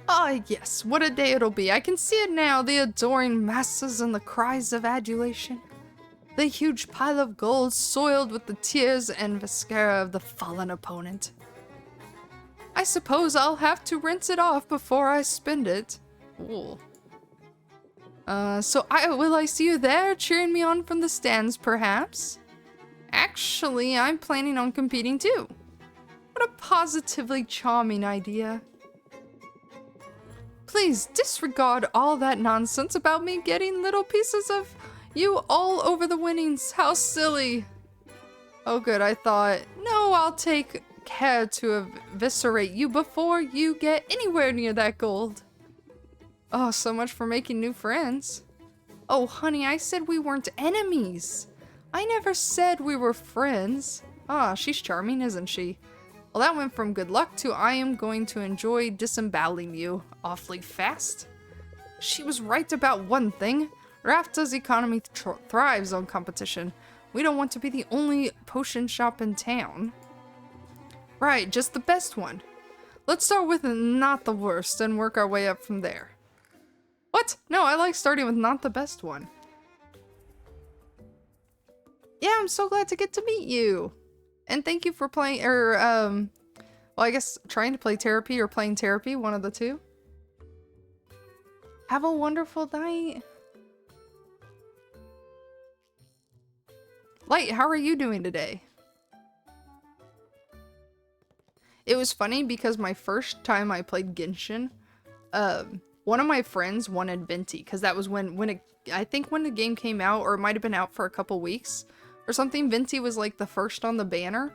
Ah, yes, what a day it'll be. I can see it now, the adoring masses and the cries of adulation. The huge pile of gold soiled with the tears and viscera of the fallen opponent. I suppose I'll have to rinse it off before I spend it. Ooh. So will I see you there, cheering me on from the stands, perhaps? Actually, I'm planning on competing too. What a positively charming idea. Please disregard all that nonsense about me getting little pieces of you all over the winnings. How silly. Oh good, I thought, no, I'll take care to eviscerate you before you get anywhere near that gold. Oh, so much for making new friends. Oh, honey, I said we weren't enemies. I never said we were friends. Ah, she's charming, isn't she? Well, that went from good luck to I am going to enjoy disemboweling you awfully fast. She was right about one thing. Rafta's economy thrives on competition. We don't want to be the only potion shop in town. Right, just the best one. Let's start with not the worst and work our way up from there. What? No, I like starting with not the best one. Yeah, I'm so glad to get to meet you. And thank you for playing, well, I guess trying to play Therapy or playing Therapy, one of the two. Have a wonderful night. Light, how are you doing today? It was funny because my first time I played Genshin, one of my friends wanted Venti, because that was I think when the game came out, or it might have been out for a couple weeks or something. Venti was like the first on the banner.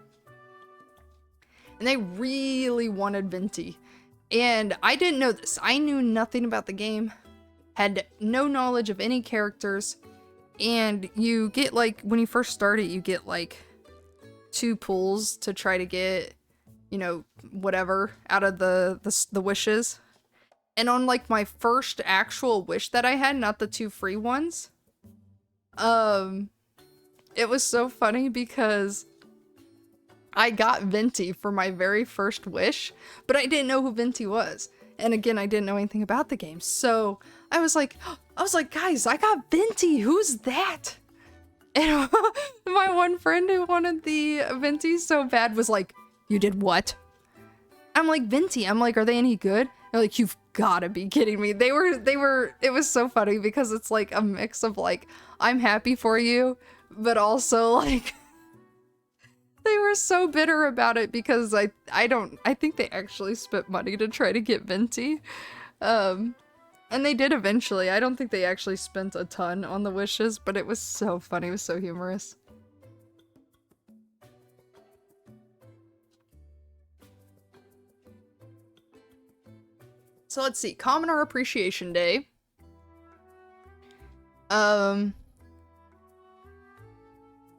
And they really wanted Venti. And I didn't know this. I knew nothing about the game, had no knowledge of any characters. And you get like, when you first start it, you get like 2 pulls to try to get, you know, whatever out of the wishes. And on like my first actual wish that I had, not the 2 free ones, it was so funny because I got Venti for my very first wish, but I didn't know who Venti was. And again, I didn't know anything about the game. So I was like, guys, I got Venti. Who's that? And my one friend who wanted the Venti so bad was like, you did what? I'm like, Venti. I'm like, are they any good? They're like, you've gotta be kidding me. It was so funny because it's like a mix of like, I'm happy for you, but also like, they were so bitter about it because I think they actually spent money to try to get Venti. And they did eventually. I don't think they actually spent a ton on the wishes, but it was so funny. It was so humorous. So let's see. Commoner Appreciation Day.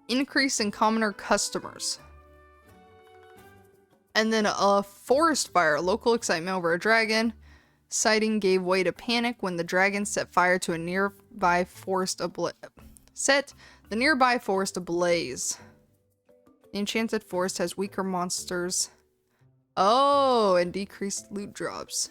Increase in commoner customers. And then a forest fire. Local excitement over a dragon sighting gave way to panic when the dragon set fire to a nearby forest ablaze. The nearby forest ablaze. The enchanted forest has weaker monsters Oh, and decreased loot drops.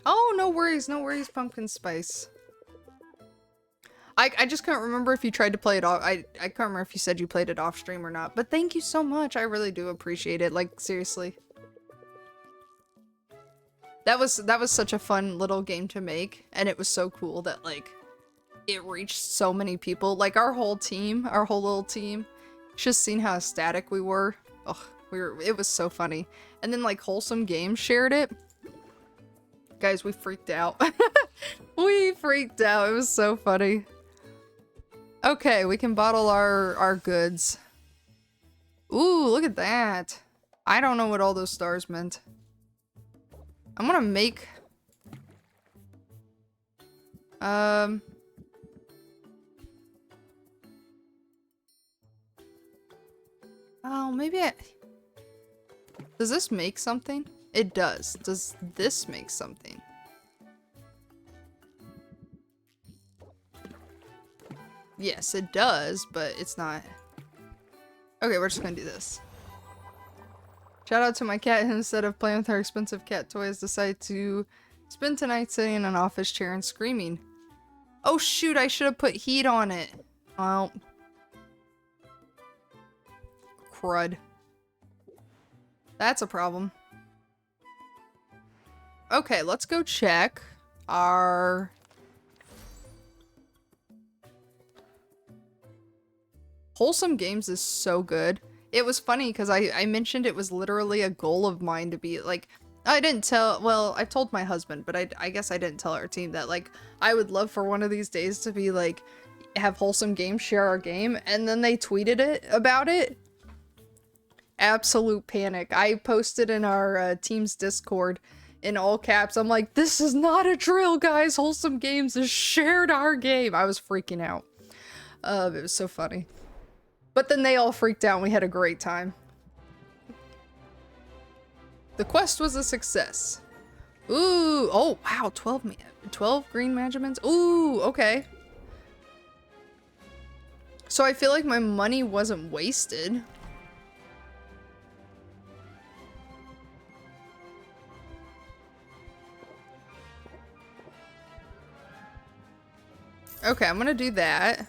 Oh, no worries, pumpkin spice. I just can't remember if you tried to play it off. I can't remember if you said you played it off stream or not. But thank you so much. I really do appreciate it. Like, seriously. That was such a fun little game to make, and it was so cool that like it reached so many people. Like our whole little team. Just seeing how ecstatic we were. Oh, it was so funny. And then like Wholesome Games shared it. Guys, we freaked out. We freaked out. It was so funny. Okay, we can bottle our goods. Ooh, look at that. I don't know what all those stars meant. I'm gonna make... Oh, maybe I... Does this make something? It does. Does this make something? Yes, it does, but it's not. Okay, we're just gonna do this. Shout out to my cat who, instead of playing with her expensive cat toys, decided to spend tonight sitting in an office chair and screaming. Oh shoot, I should have put heat on it. Well. Crud. That's a problem. Okay, let's go check our... Wholesome Games is so good. It was funny because I mentioned it was literally a goal of mine to be like, I didn't tell, well, I told my husband, but I guess I didn't tell our team that like, I would love for one of these days to be like, have Wholesome Games share our game, and then they tweeted it about it. Absolute panic. I posted in our team's Discord in all caps. I'm like, this is not a drill, guys. Wholesome Games has shared our game. I was freaking out. It was so funny. But then they all freaked out and we had a great time. The quest was a success. Ooh, oh wow, 12 green magiments. Ooh, okay. So I feel like my money wasn't wasted. Okay, I'm gonna do that.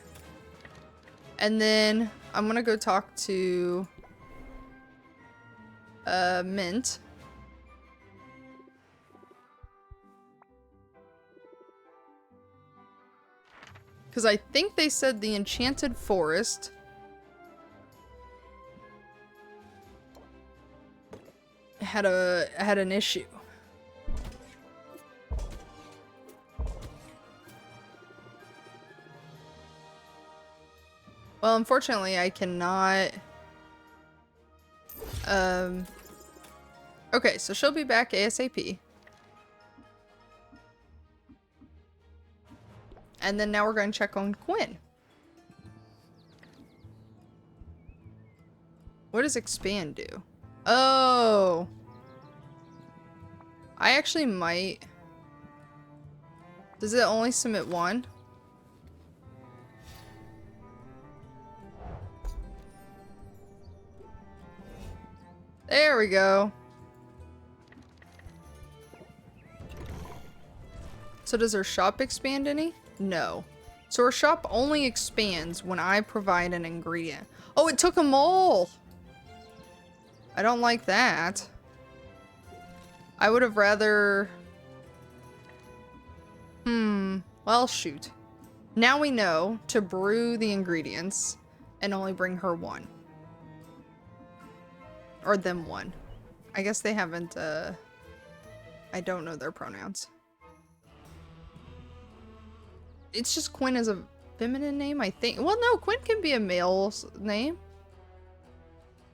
And then I'm gonna go talk to Mint. Because I think they said the Enchanted Forest had an issue. Well, unfortunately, I cannot... Okay, so she'll be back ASAP. And then now we're going to check on Quinn. What does expand do? Oh! I actually might... Does it only submit one? There we go. So does her shop expand any? No. So her shop only expands when I provide an ingredient. Oh, it took them all! I don't like that. I would have rather... Well, shoot. Now we know to brew the ingredients and only bring her one. Or them one. I guess they haven't, I don't know their pronouns. It's just Quinn is a feminine name, I think. Well, no, Quinn can be a male name.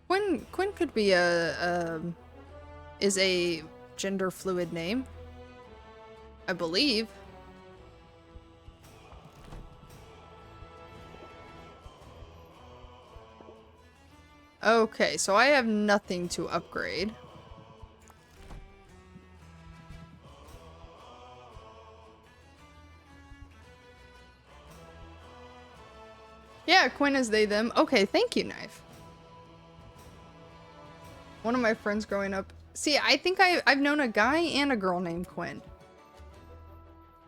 Quinn could be is a gender fluid name. I believe. Okay, so I have nothing to upgrade. Yeah, Quinn is they, them. Okay, thank you, Knife. One of my friends growing up. See, I think I've known a guy and a girl named Quinn.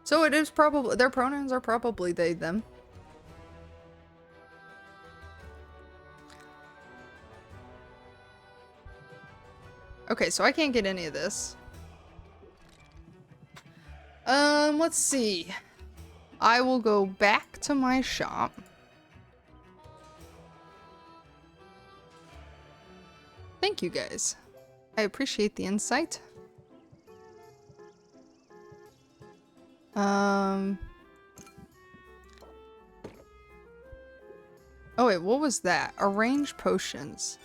So it is probably, their pronouns are probably they, them. Okay, so I can't get any of this. Let's see. I will go back to my shop. Thank you guys. I appreciate the insight. Oh wait, what was that? Arrange potions.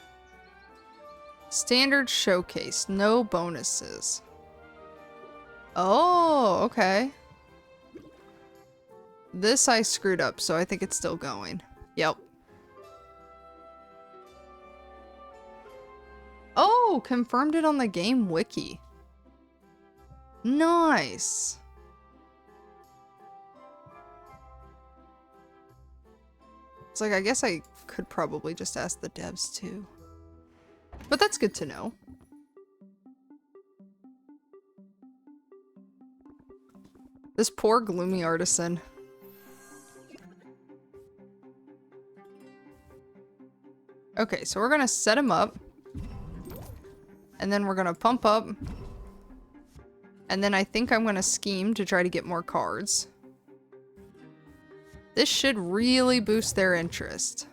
Standard showcase, no bonuses. Oh, okay. This I screwed up, so I think it's still going. Yep. Oh, confirmed it on the game wiki. Nice. It's like, I guess I could probably just ask the devs too. But that's good to know. This poor gloomy artisan. Okay, so we're gonna set him up. And then we're gonna pump up. And then I think I'm gonna scheme to try to get more cards. This should really boost their interest.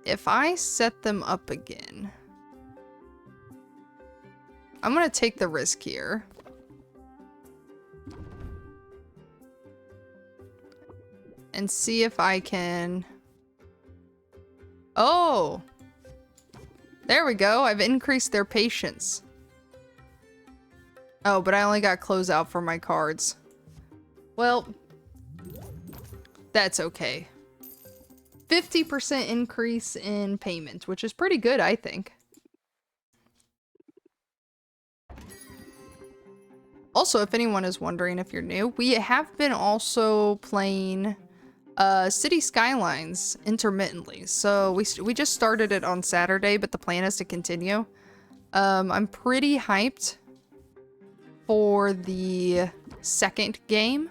If I set them up again, I'm gonna take the risk here. And see if I can... Oh! There we go, I've increased their patience. Oh, but I only got closeout for my cards. Well, that's okay. 50% increase in payment, which is pretty good, I think. Also, if anyone is wondering if you're new, we have been also playing City Skylines intermittently. So we just started it on Saturday, but the plan is to continue. I'm pretty hyped for the second game.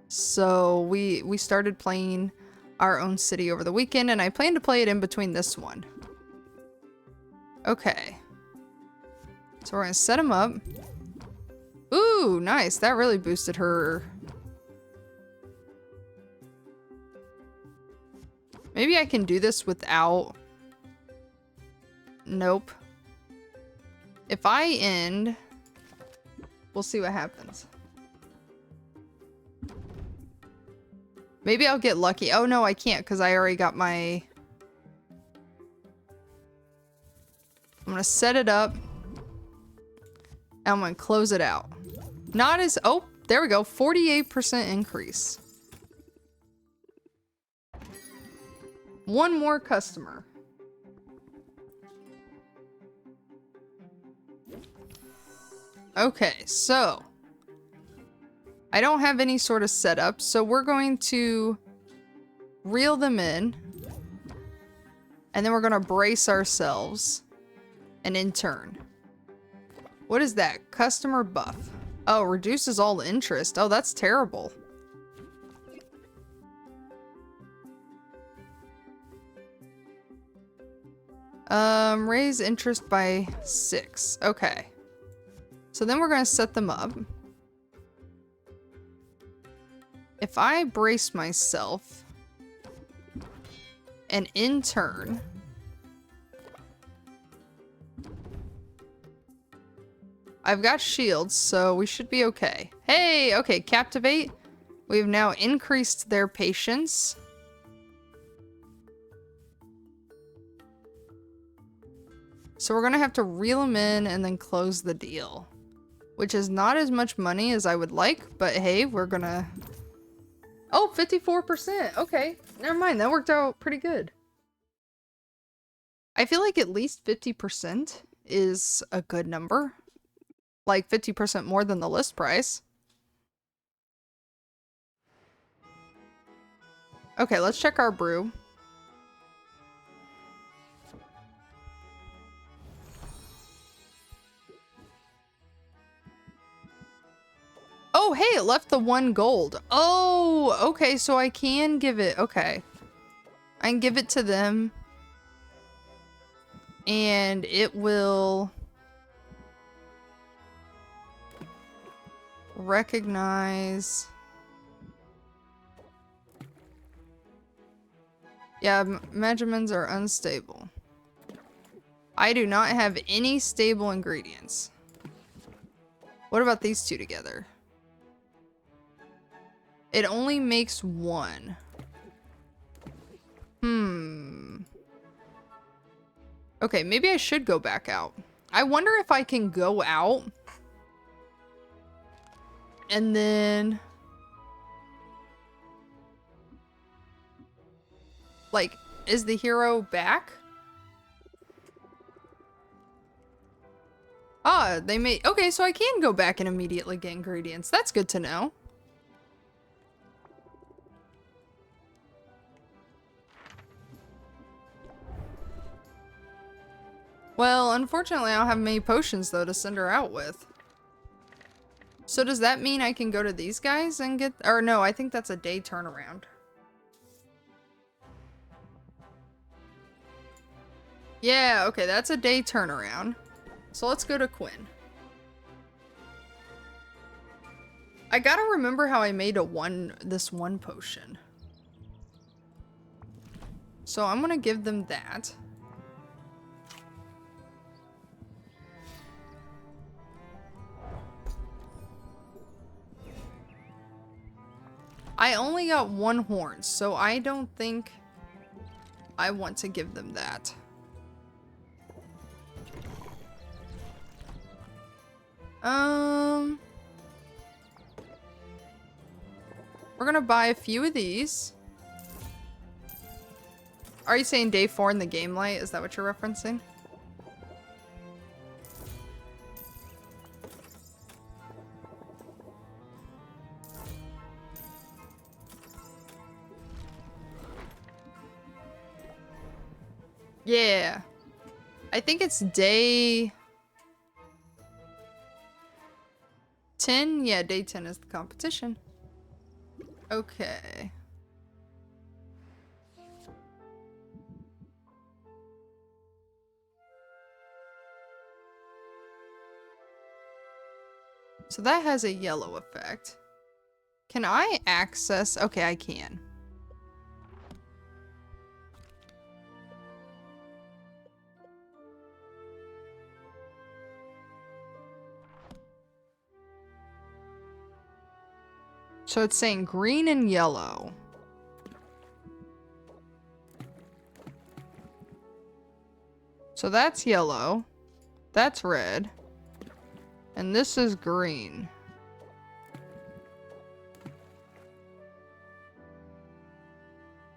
So we started playing our own city over the weekend, and I plan to play it in between this one. Okay. So we're gonna set him up. Ooh, nice. That really boosted her. Maybe I can do this without... Nope. If I end... We'll see what happens. Maybe I'll get lucky. Oh no, I can't because I already got my... I'm gonna set it up. And I'm gonna close it out. Not as... Oh, there we go. 48% increase. One more customer. Okay, so... I don't have any sort of setup, so we're going to reel them in. And then we're gonna brace ourselves. And in turn. What is that? Customer buff. Oh, reduces all interest. Oh, that's terrible. Raise interest by 6. Okay. So then we're gonna set them up. If I brace myself, and in turn, I've got shields, so we should be okay. Hey, okay, captivate. We've now increased their patience. So we're gonna have to reel them in and then close the deal. Which is not as much money as I would like, but hey, we're gonna... Oh, 54%! Okay, never mind, that worked out pretty good. I feel like at least 50% is a good number. Like 50% more than the list price. Okay, let's check our brew. Oh, hey, it left the 1 gold. Oh, okay, so I can give it, okay. I can give it to them. And it will recognize. Yeah, measurements are unstable. I do not have any stable ingredients. What about these two together? It only makes 1. Okay, maybe I should go back out. I wonder if I can go out and then like, is the hero back? Ah, they made, okay, so I can go back and immediately get ingredients. That's good to know. Well, unfortunately, I don't have many potions, though, to send her out with. So does that mean I can go to these guys and get... Or no, I think that's a day turnaround. Yeah, okay, that's a day turnaround. So let's go to Quinn. I gotta remember how I made this one potion. So I'm gonna give them that. I only got 1 horn, so I don't think I want to give them that. We're gonna buy a few of these. Are you saying day 4 in the game light? Is that what you're referencing? Yeah. I think it's day 10? Yeah, day 10 is the competition. Okay. So that has a yellow effect. Can I access? Okay, I can. So it's saying green and yellow. So that's yellow. That's red. And this is green.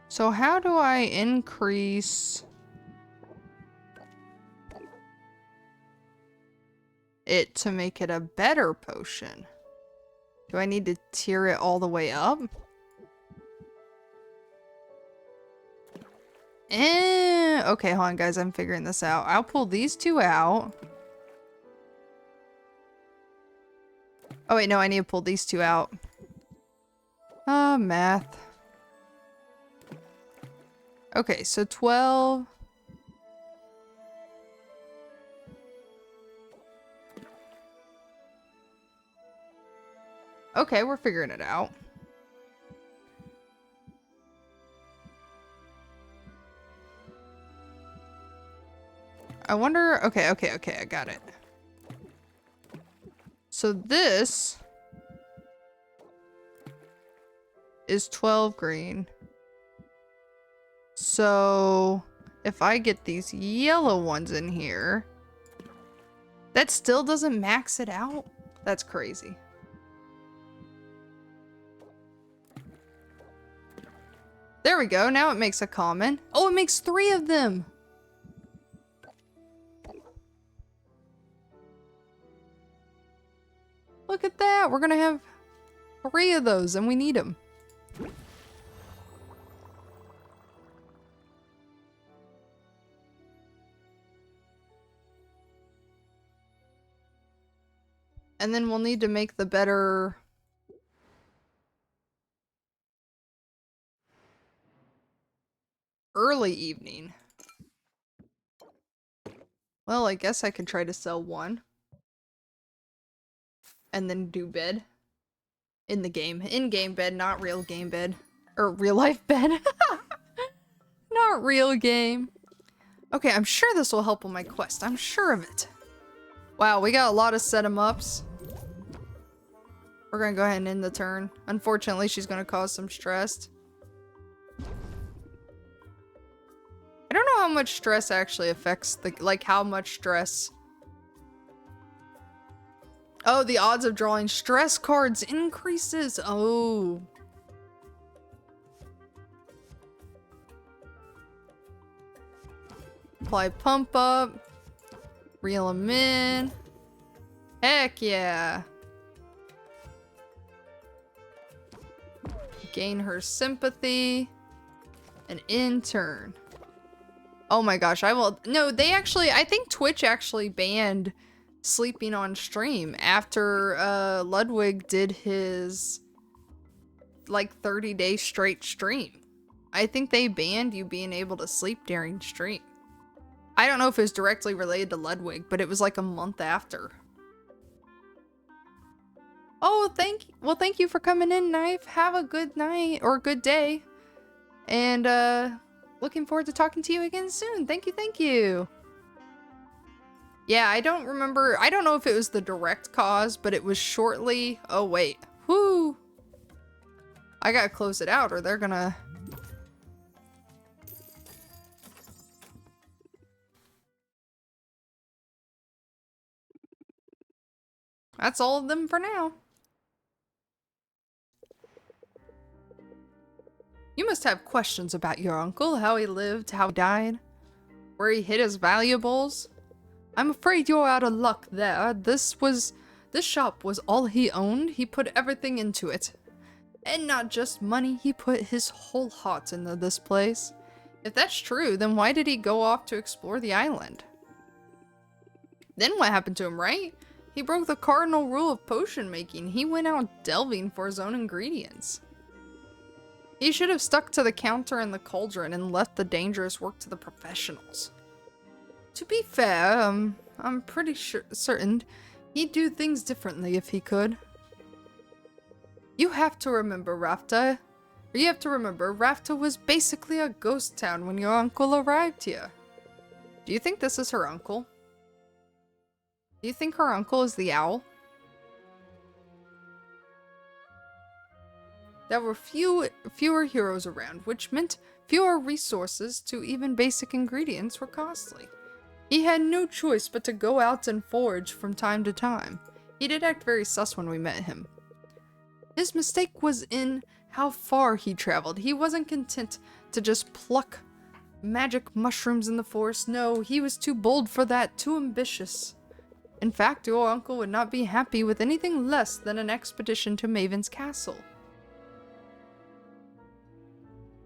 So how do I increase it to make it a better potion? Do I need to tier it all the way up? Okay, hold on guys, I'm figuring this out. I'll pull these 2 out. Oh wait, no, I need to pull these 2 out. Math. Okay, so 12. Okay, we're figuring it out. I wonder... Okay, I got it. So this is 12 green. So if I get these yellow ones in here, that still doesn't max it out? That's crazy. There we go. Now it makes a common. Oh, it makes 3 of them. look at that. We're gonna have 3 of those and we need them. And then we'll need to make the better... early evening. Well, I guess I could try to sell 1. And then do bed. In the game. In-game bed, not real game bed. Or real-life bed. Not real game. Okay, I'm sure this will help on my quest. I'm sure of it. Wow, we got a lot of set-em-ups. We're gonna go ahead and end the turn. Unfortunately, she's gonna cause some stress. I don't know how much stress actually affects the- like how much stress. Oh, the odds of drawing stress cards increases. Oh. Apply pump up. Reel them in. Heck yeah. Gain her sympathy. An intern. Oh my gosh, I will- no, they actually- I think Twitch actually banned sleeping on stream after Ludwig did his like 30-day straight stream. I think they banned you being able to sleep during stream. I don't know if it was directly related to Ludwig, but it was like a month after. Oh, thank you for coming in, Knife. Have a good night or good day. And looking forward to talking to you again soon. Thank you. Yeah, I don't remember. I don't know if it was the direct cause, but it was shortly. Oh, wait. Whoo. I gotta close it out or they're gonna... That's all of them for now. You must have questions about your uncle, how he lived, how he died, where he hid his valuables. I'm afraid you're out of luck there. This shop was all he owned. He put everything into it. And not just money, he put his whole heart into this place. If that's true, then why did he go off to explore the island? Then what happened to him, right? He broke the cardinal rule of potion making. He went out delving for his own ingredients. He should have stuck to the counter and the cauldron and left the dangerous work to the professionals. To be fair, I'm pretty certain he'd do things differently if he could. You have to remember, Rafta was basically a ghost town when your uncle arrived here. Do you think this is her uncle? Do you think her uncle is the owl? There were fewer heroes around, which meant fewer resources to even basic ingredients were costly. He had no choice but to go out and forage from time to time. He did act very sus when we met him. His mistake was in how far he traveled. He wasn't content to just pluck magic mushrooms in the forest. No, he was too bold for that, too ambitious. In fact, your uncle would not be happy with anything less than an expedition to Maven's castle.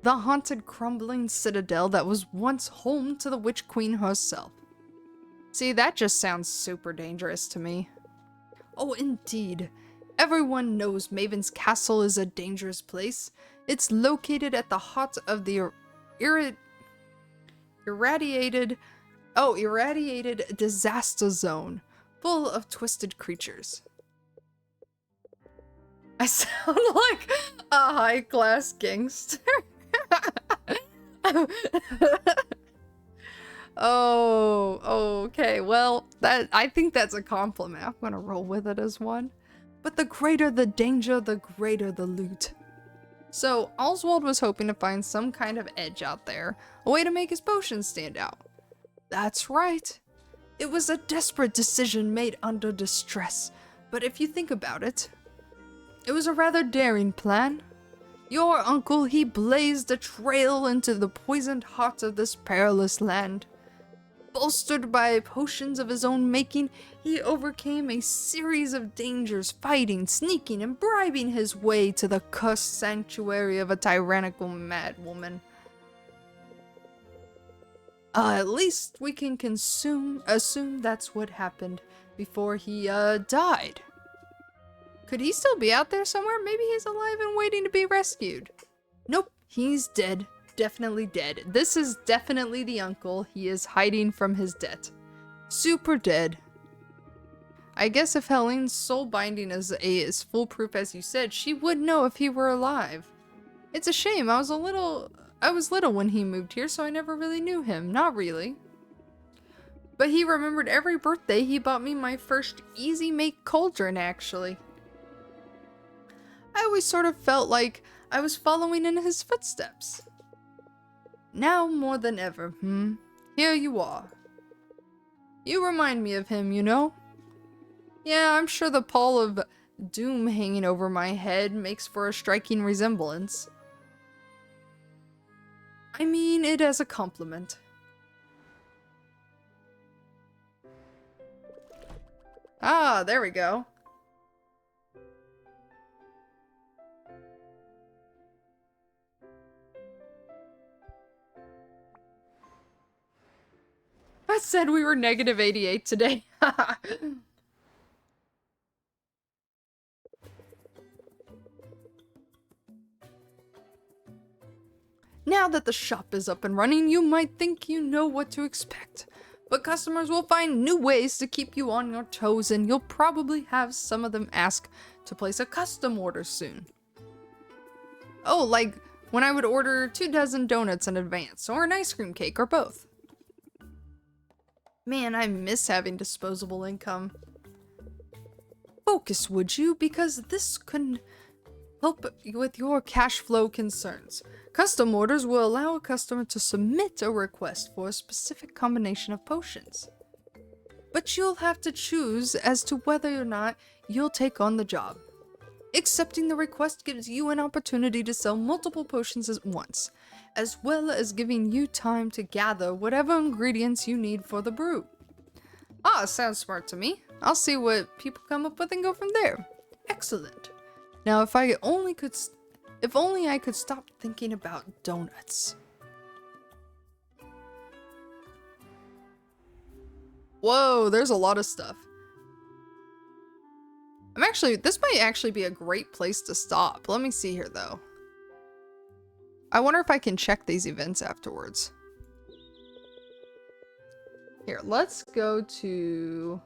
The haunted, crumbling citadel that was once home to the Witch Queen herself. See, that just sounds super dangerous to me. Oh, indeed. Everyone knows Maven's castle is a dangerous place. It's located at the heart of the irradiated disaster zone, full of twisted creatures. I sound like a high-class gangster. Oh, okay. Well, I think that's a compliment. I'm gonna roll with it as one. But the greater the danger, the greater the loot. So, Oswald was hoping to find some kind of edge out there, a way to make his potions stand out. That's right. It was a desperate decision made under distress, but if you think about it, it was a rather daring plan. Your uncle, he blazed a trail into the poisoned heart of this perilous land. Bolstered by potions of his own making, he overcame a series of dangers, fighting, sneaking, and bribing his way to the cursed sanctuary of a tyrannical madwoman. At least we can assume that's what happened before he, died. Could he still be out there somewhere? Maybe he's alive and waiting to be rescued. Nope, he's dead. Definitely dead. This is definitely the uncle. He is hiding from his debt. Super dead. I guess if Helene's soul binding is as foolproof as you said, she would know if he were alive. It's a shame. I was little when he moved here, so I never really knew him. Not really. But he remembered every birthday. He bought me my first easy make cauldron, actually. I always sort of felt like I was following in his footsteps. Now more than ever, here you are. You remind me of him, you know? Yeah, I'm sure the pall of doom hanging over my head makes for a striking resemblance. I mean it as a compliment. Ah, there we go. I said we were negative 88 today. Now that the shop is up and running, you might think you know what to expect. But customers will find new ways to keep you on your toes, and you'll probably have some of them ask to place a custom order soon. Oh, like when I would order 24 donuts in advance, or an ice cream cake, or both. Man, I miss having disposable income. Focus, would you? Because this can help with your cash flow concerns. Custom orders will allow a customer to submit a request for a specific combination of potions. But you'll have to choose as to whether or not you'll take on the job. Accepting the request gives you an opportunity to sell multiple potions at once, as well as giving you time to gather whatever ingredients you need for the brew. Ah, sounds smart to me. I'll see what people come up with and go from there. Excellent. Now, if only I could stop thinking about donuts. Whoa, there's a lot of stuff. This might actually be a great place to stop. Let me see here, though. I wonder if I can check these events afterwards. Here, let's go to